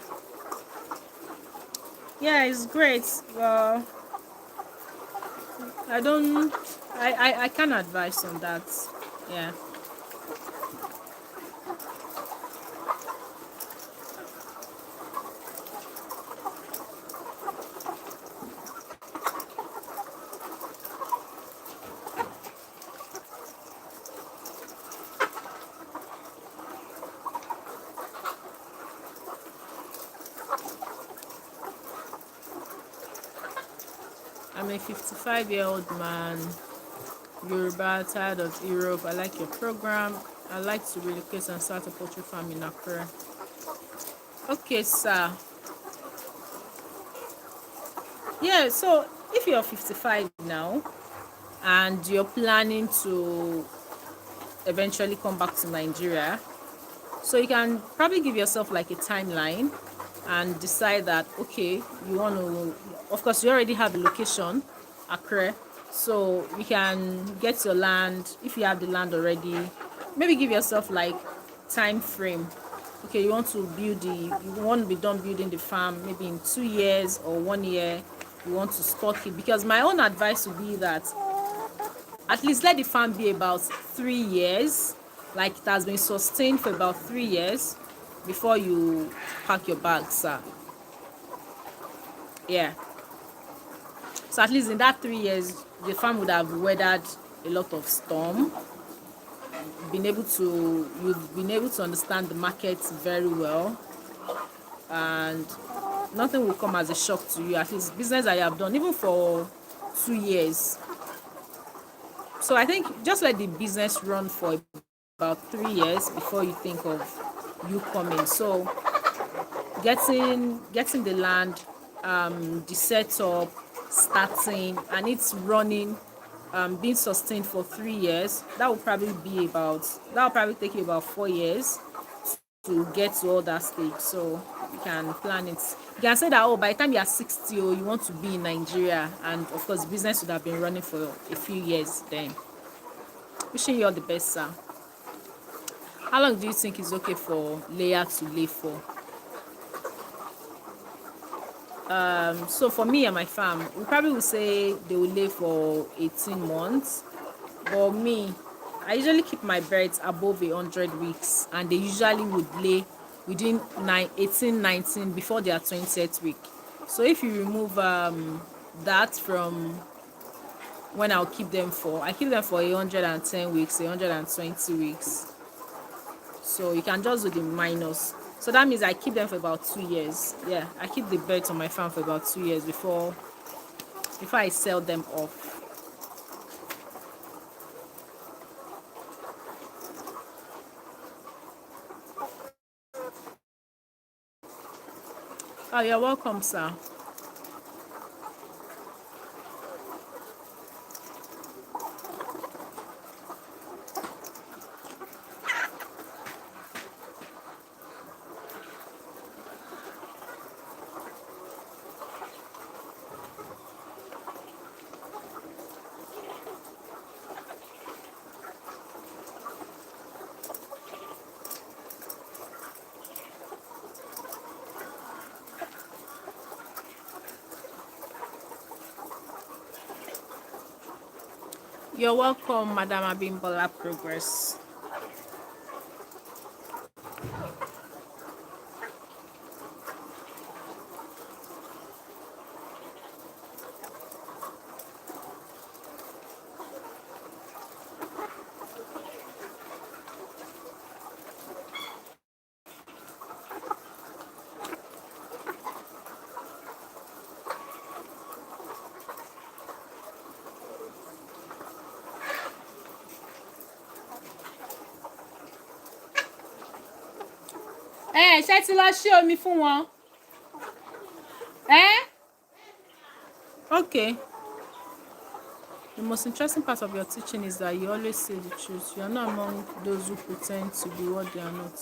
Yeah, it's great. I can't advise on that. Yeah. I'm a 55-year-old man, Yoruba, tired of Europe. I like your program. I like to relocate and start a poultry farm in Accra. Okay, sir. Yeah, so if you're 55 now and you're planning to eventually come back to Nigeria, so you can probably give yourself like a timeline and decide that, okay, you want to, of course, you already have a location, Accra, so you can get your land. If you have the land already, maybe give yourself like time frame. Okay, you want to you want to be done building the farm maybe in 2 years or 1 year. You want to stock it, because my own advice would be that at least let the farm be about 3 years, like it has been sustained for about 3 years before you pack your bags, sir. Yeah, so at least in that 3 years the farm would have weathered a lot of storm, you've been able to understand the market very well, and nothing will come as a shock to you. At least business that you have done even for 2 years. So I think just let the business run for about 3 years before you think of you coming. So getting the land, the setup, starting, and it's running, being sustained for 3 years, that will probably take you about 4 years to get to all that stage. So you can plan it. You can say that, oh, by the time you are 60, you want to be in Nigeria, and of course business would have been running for a few years then. Wishing you all the best, sir. How long do you think is okay for layer to lay for? So for me and my farm, we probably would say they will lay for 18 months. But me, I usually keep my birds above 100 weeks, and they usually would lay within 18, 19 before their 20th week. So if you remove that from when I keep them for 110 weeks, 120 weeks. So you can just do the minus. So that means I keep them for about 2 years. Yeah, I keep the birds on my farm for about 2 years before I sell them off. Oh, you're welcome, sir. You're welcome, Madam Abimbola Progress. ṣé ti lọ ṣí omi fún wọn? Okay. The most interesting part of your teaching is that you always say the truth. You are not among those who pretend to be what they are not.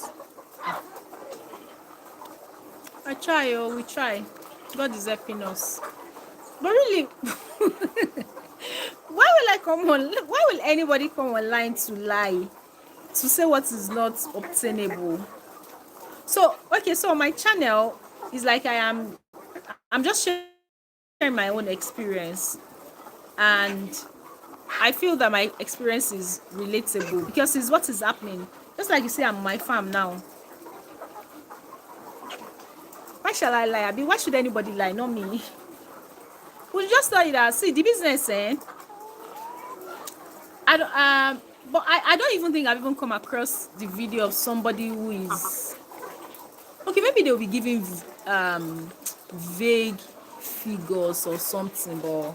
I try, we try. God is helping us. But really, why will anybody come online to lie? To say what is not obtainable? So, okay, so my channel is like I'm just sharing my own experience, and I feel that my experience is relatable because it's what is happening. Just like you say, I'm on my farm now. Why shall I lie? Why should anybody lie? Not me. We'll just tell you that, see, the business, but I don't even think I've even come across the video of somebody who is, okay, maybe they'll be giving vague figures or something, but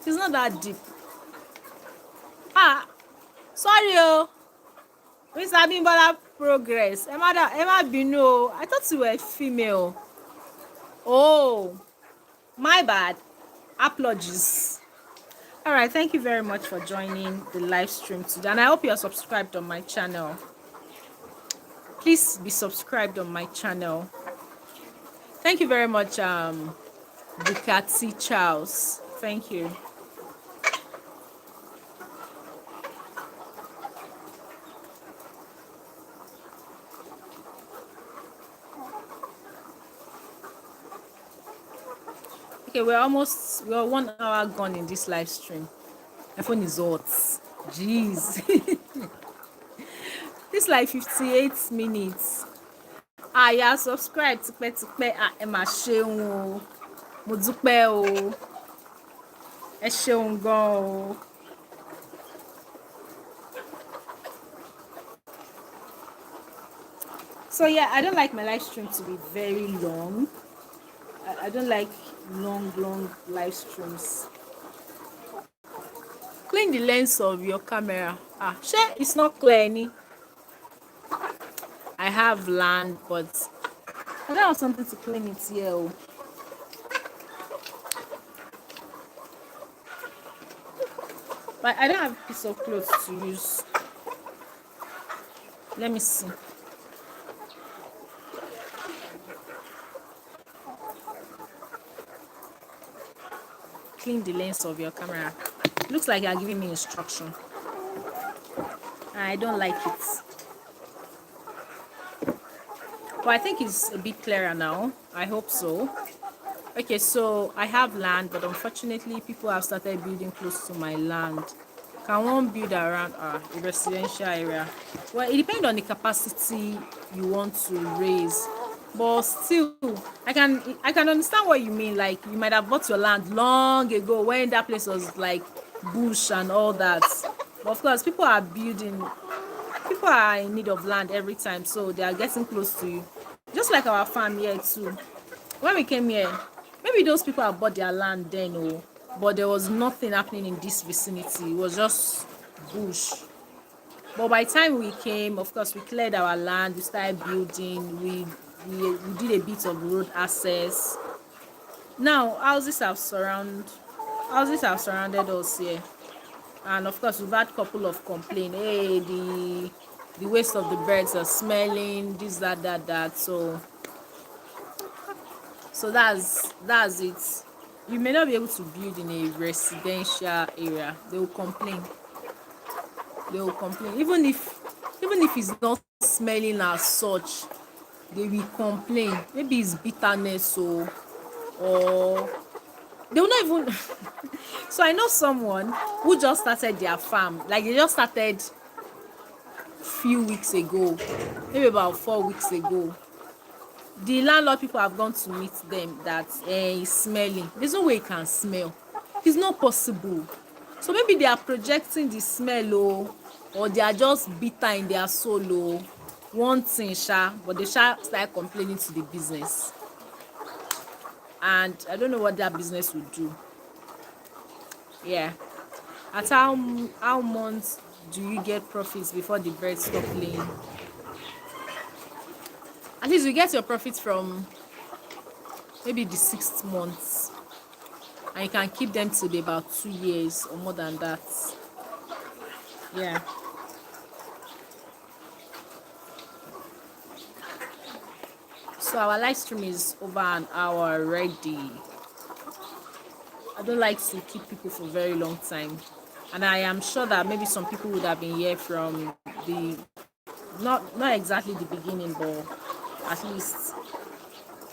it's not that deep. Sorry, Mr. Bimbola Progress. Emma Bino, I thought you were female. Oh, my bad. Apologies. All right, thank you very much for joining the live stream today, and I hope you are subscribed on my channel. Please be subscribed on my channel. Thank you very much, Bukati Charles. Thank you. Okay, we're 1 hour gone in this live stream. My phone is hot. Jeez. This like 58 minutes. Yeah, subscribe to Emma Sheung. Modupe o. Sheung go. So yeah, I don't like my live stream to be very long. I don't like long live streams. Clean the lens of your camera. Sure, it's not clear any. I have land, but I don't have something to clean it here. But I don't have a piece of clothes to use. Let me see. Clean the lens of your camera. Looks like you're giving me instruction. I don't like it. But I think it's a bit clearer now. I hope so. Okay, so I have land, but unfortunately people have started building close to my land. Can one build around a residential area? Well, it depends on the capacity you want to raise. But still, I can understand what you mean. Like, you might have bought your land long ago when that place was like bush and all that. But of course, people are in need of land every time, so they are getting close to you. Just like our farm here too. When we came here, maybe those people have bought their land then, but there was nothing happening in this vicinity. It was just bush. But by the time we came, of course, we cleared our land, we started building, we did a bit of road access. Now houses have surrounded us here, and of course we've had a couple of complaints. Hey, the waste of the birds are smelling, this, that. So that's it. You may not be able to build in a residential area. They will complain. Even if it's not smelling as such, they will complain. Maybe it's bitterness or they will not even so I know someone who just started their farm. Like, they just started few weeks ago, maybe about 4 weeks ago. The landlord people have gone to meet them that it's smelling. There's no way it can smell. It's not possible. So maybe they are projecting the smell, or they are just bitter in their soul, one thing, but they start complaining to the business, and I don't know what that business will do. Yeah. At how months do you get profits before the birds stop laying? At least you get your profit from maybe the 6 months, and you can keep them till about 2 years or more than that. Yeah. So our live stream is over an hour already. I don't like to keep people for a very long time, and I am sure that maybe some people would have been here from the not exactly the beginning, but at least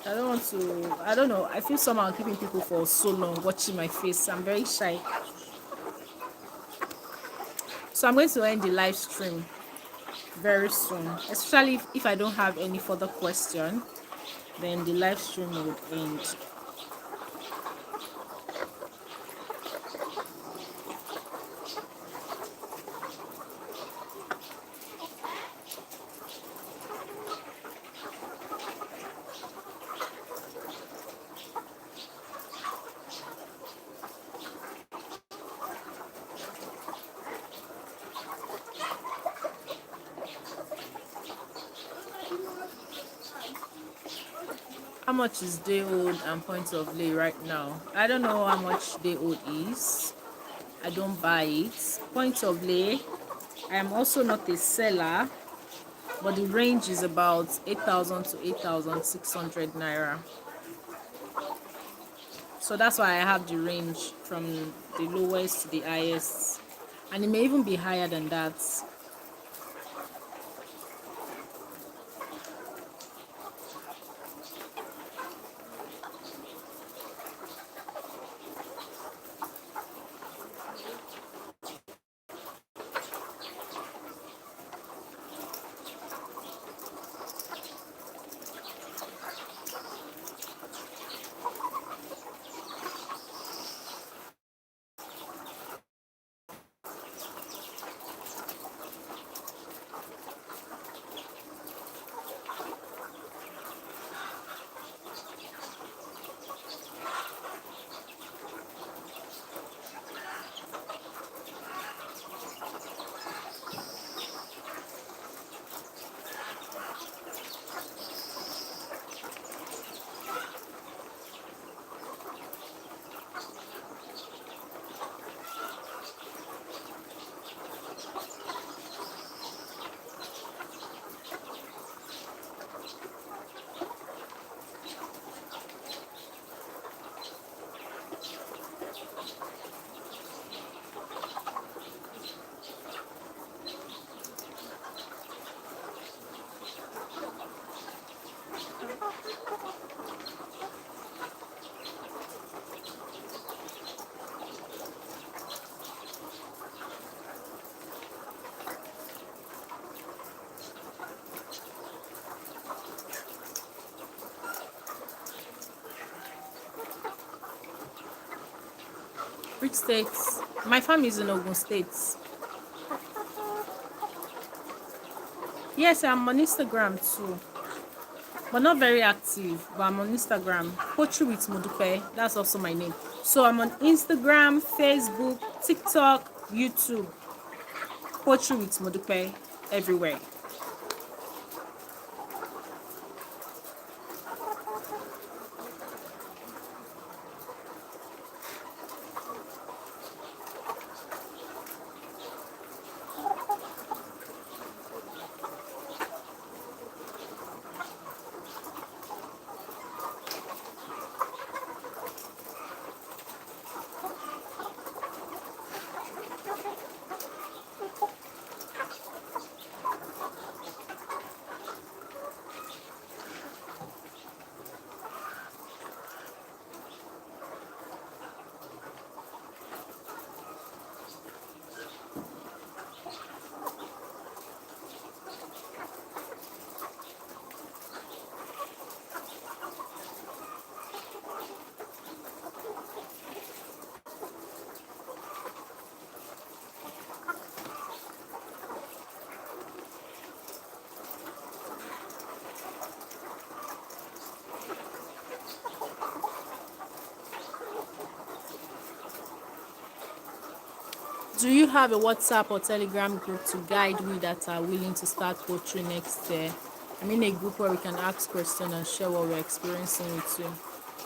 I don't want to. I don't know. I feel somehow keeping people for so long watching my face. I'm very shy, so I'm going to end the live stream very soon. Especially if I don't have any further question, then the live stream will end. How much is day old and point of lay right now? I don't know how much day old is. I don't buy it. Point of lay, I am also not a seller, but the range is about 8,000 to 8,600 naira. So that's why I have the range from the lowest to the highest, and it may even be higher than that. Which states? My farm is in Ogun State. Yes, I'm on Instagram too, but not very active. But I'm on Instagram. Poultry with Modupe. That's also my name. So I'm on Instagram, Facebook, TikTok, YouTube. Poultry with Modupe everywhere. Do you have a WhatsApp or Telegram group to guide we that are willing to start poultry next year? I'm in a group where we can ask questions and share what we're experiencing with you.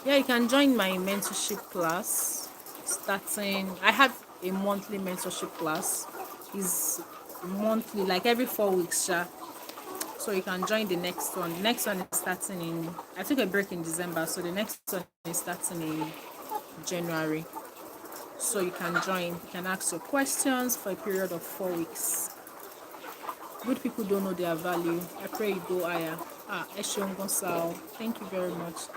Yeah, you can join my mentorship class starting. I have a monthly mentorship class. Is monthly, like every 4 weeks, sha. So you can join the next one. The next one is starting in. I took a break in December, so the next one is starting in January. So you can join. You can ask your questions for a period of 4 weeks. Good people don't know their value. I pray you go higher. Eshon Gonsao, thank you very much.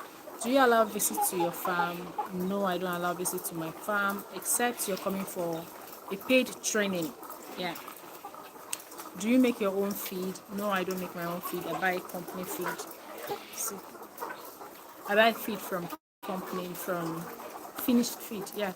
Do you allow visit to your farm? No, I don't allow visit to my farm, except you're coming for a paid training. Yeah. Do you make your own feed? No, I don't make my own feed. I buy company feed. See, I buy feed from company, from finished feed. Yeah.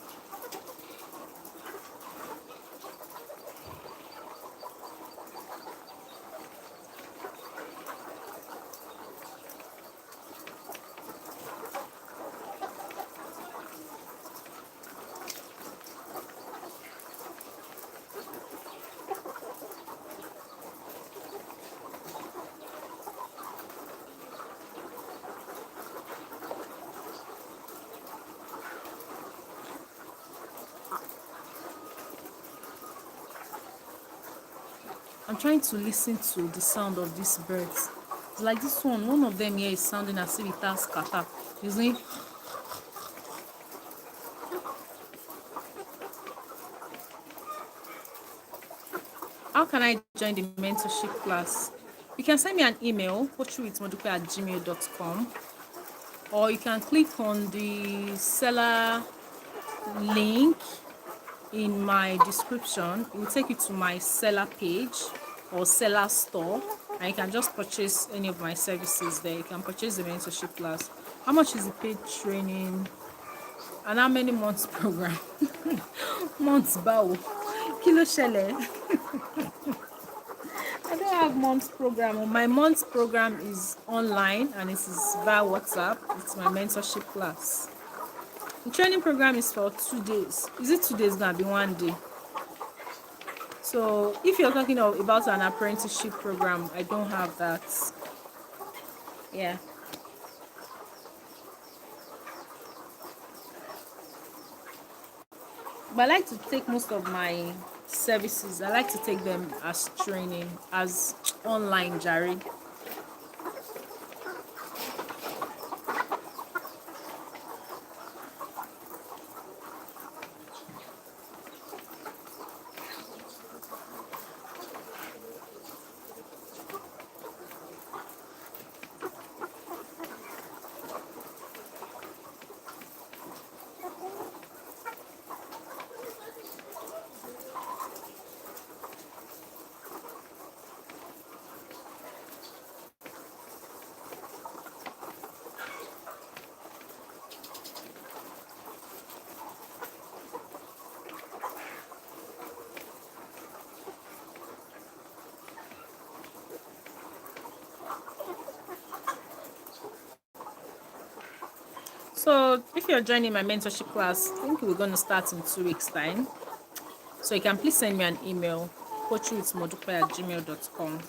I'm trying to listen to the sound of these birds. It's like this one of them here is sounding as if it has kata. Isn't it? How can I join the mentorship class? You can send me an email, poultrywithmodupe@gmail.com, or you can click on the seller link in my description. It will take you to my seller page or seller store, and you can just purchase any of my services there. You can purchase the mentorship class. How much is the paid training? And how many months program? Months bow. Kilo shele. I don't have months program. My months program is online and it is via WhatsApp. It's my mentorship class. The training program is for 2 days. Is it 2 days? Gonna be one day. So if you're talking about an apprenticeship program, I don't have that. Yeah. But I like to take most of my services. I like to take them as training, as online, Jerry. So if you're joining my mentorship class, I think we're going to start in 2 weeks' time. So you can please send me an email, poultrywithmodupe@gmail.com.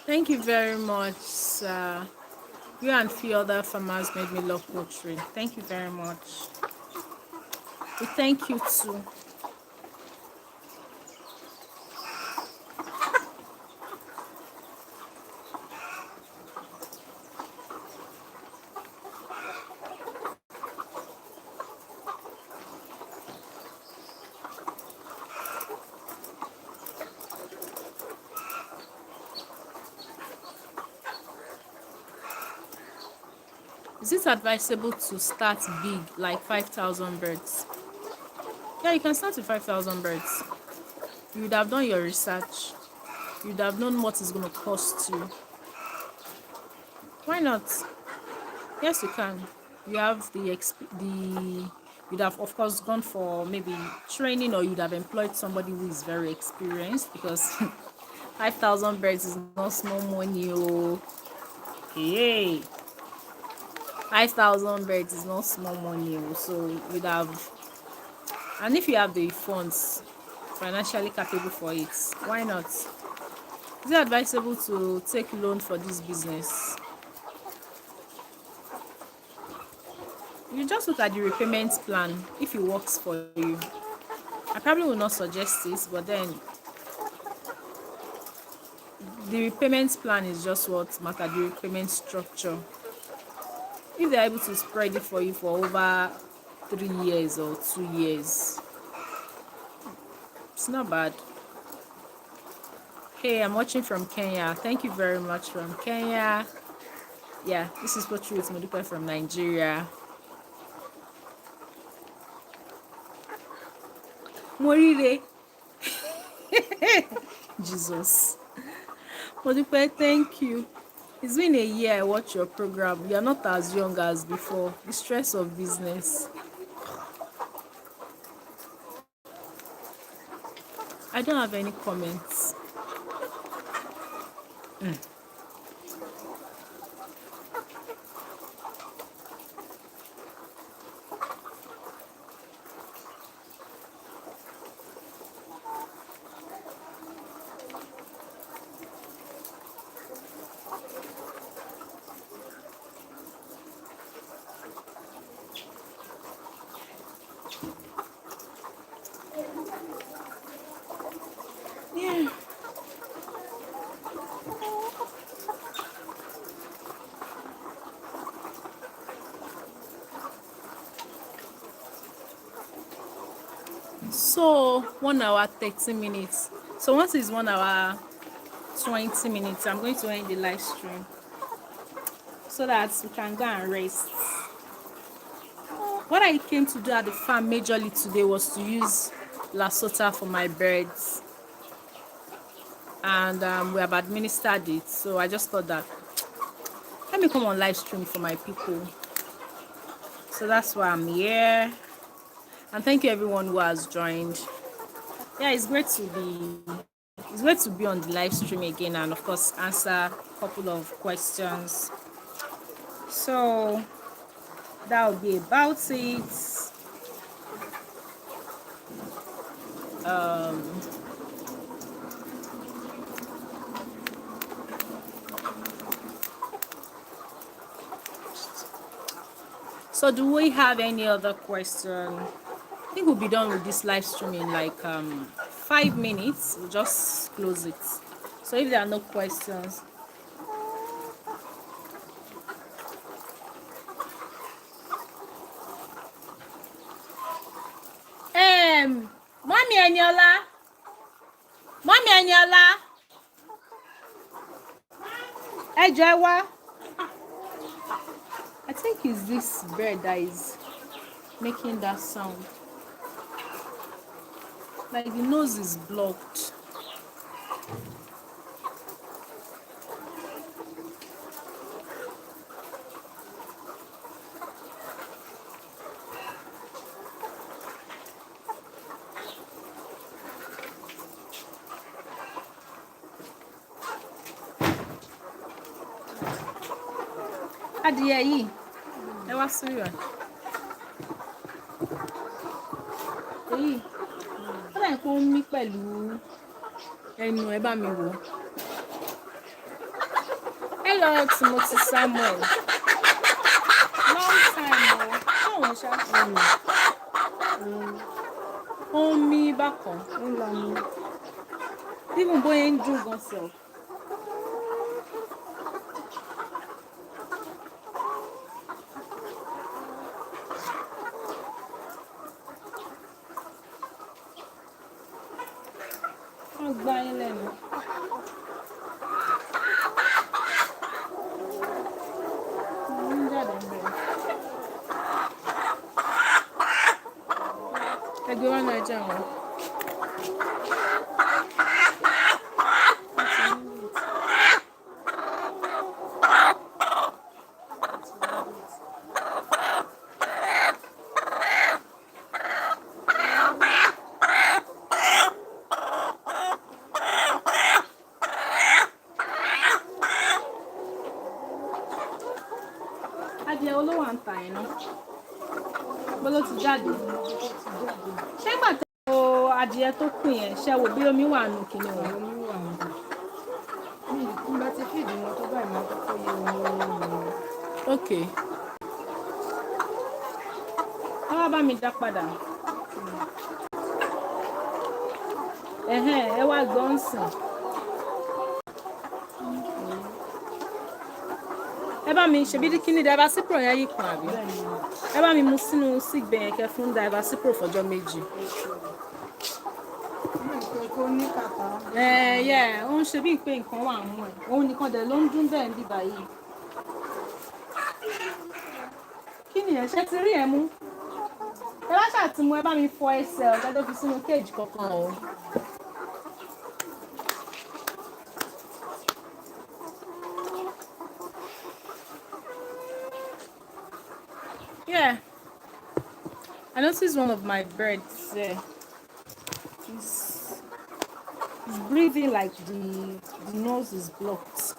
Thank you very much. You and few other farmers made me love poultry. Thank you very much. We thank you too. Is it advisable to start big, like 5,000 birds? Yeah, you can start with 5,000 birds. You would have done your research. You would have known what it's going to cost you. Why not? Yes, you can. You have you'd have, of course, gone for maybe training, or you'd have employed somebody who is very experienced, because 5,000 birds is not small money. Oh, hey, 5,000 birds is not small money. Oh. So you'd have, and if you have the funds, financially capable for it, why not? Is it advisable to take loan for this business? You just look at the repayment plan if it works for you. I probably will not suggest this, but then the repayment plan is just what matters, the repayment structure. If they're able to spread it for you for over 3 years or 2 years, it's not bad. Hey, I'm watching from Kenya. Thank you very much from Kenya. Yeah, this is Poultry with Modupe from Nigeria. Morire. Jesus. Modupe, thank you. It's been a year I watch your program. You're not as young as before. The stress of business. I don't have any comments. Yeah. So 1 hour 30 minutes. So once it's 1 hour 20 minutes, I'm going to end the live stream so that we can go and rest. What I came to do at the farm majorly today was to use Lasota for my birds, and we have administered it. So I just thought that let me come on live stream for my people. So that's why I'm here. And thank you everyone who has joined. Yeah, it's great to be on the live stream again, and of course answer a couple of questions. So that will be about it. So do we have any other question? I think we'll be done with this live stream in like 5 minutes. We'll just close it. So if there are no questions, Mommy Eniola, Ejewa. I think it's this bird that is making that sound. Like the nose is blocked. Adìyẹ yìí, ẹ wá sórí rẹ̀. Èyí, ó dà pé ó ń mí pẹ̀lú ẹnu, ẹ bá mi wò. Hello, Timothy Samuel. Long time o. Báwo ṣá? Ó ń mí bákan. Ó ń lanu. Even bóyá ń dùn gan sef. Wọ́n gbá yín lẹ́nu. Ń jáde ń bẹ̀rẹ̀. Ẹgbẹ́ wọn náà jẹ́ wọn. Adìẹ olówó à ń ta ẹ̀ náà. Bọ́lá ti jáde. Ṣé ìgbà tí o adìẹ tó kù yẹn ṣe wo bí omi wà nù kíni wọn? Omi wà ń bẹ̀. Nígbà tí fíìdì wọn tó báyìí máa kọ́kọ́ yẹ wọn lọ́wọ́. Ok. Wọ́n wá bá mi dá padà. Ẹ wá gbọ́ ń sìn. Ẹ bá mi ṣe bí kíní Diversipro yẹn yìí kan àbí? Ẹ bá mi mú sínú sígbẹ̀ yẹn kẹ́ fún Diversipro fọjọ́ méjì. Ó ń ṣe bí pé nǹkan wà mú ẹ̀. Òun nìkan dẹ̀ ló ń dún bẹ́ẹ̀ ní báyìí. Kí ni ẹ̀ ṣe ti rí ẹ̀ mú? Ẹ bá ṣàtìmú ẹ bá mi fọ ẹsẹ̀ ọ̀gá tó fi sínú cage kankan o. Yeah, I noticed one of my birds there. He's breathing like the nose is blocked.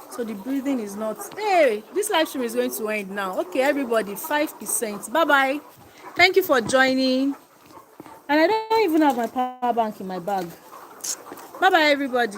So the breathing is not. Hey, this live stream is going to end now. Okay, everybody, 5%. Bye-bye. Thank you for joining. And I don't even have my power bank in my bag. Bye-bye, everybody.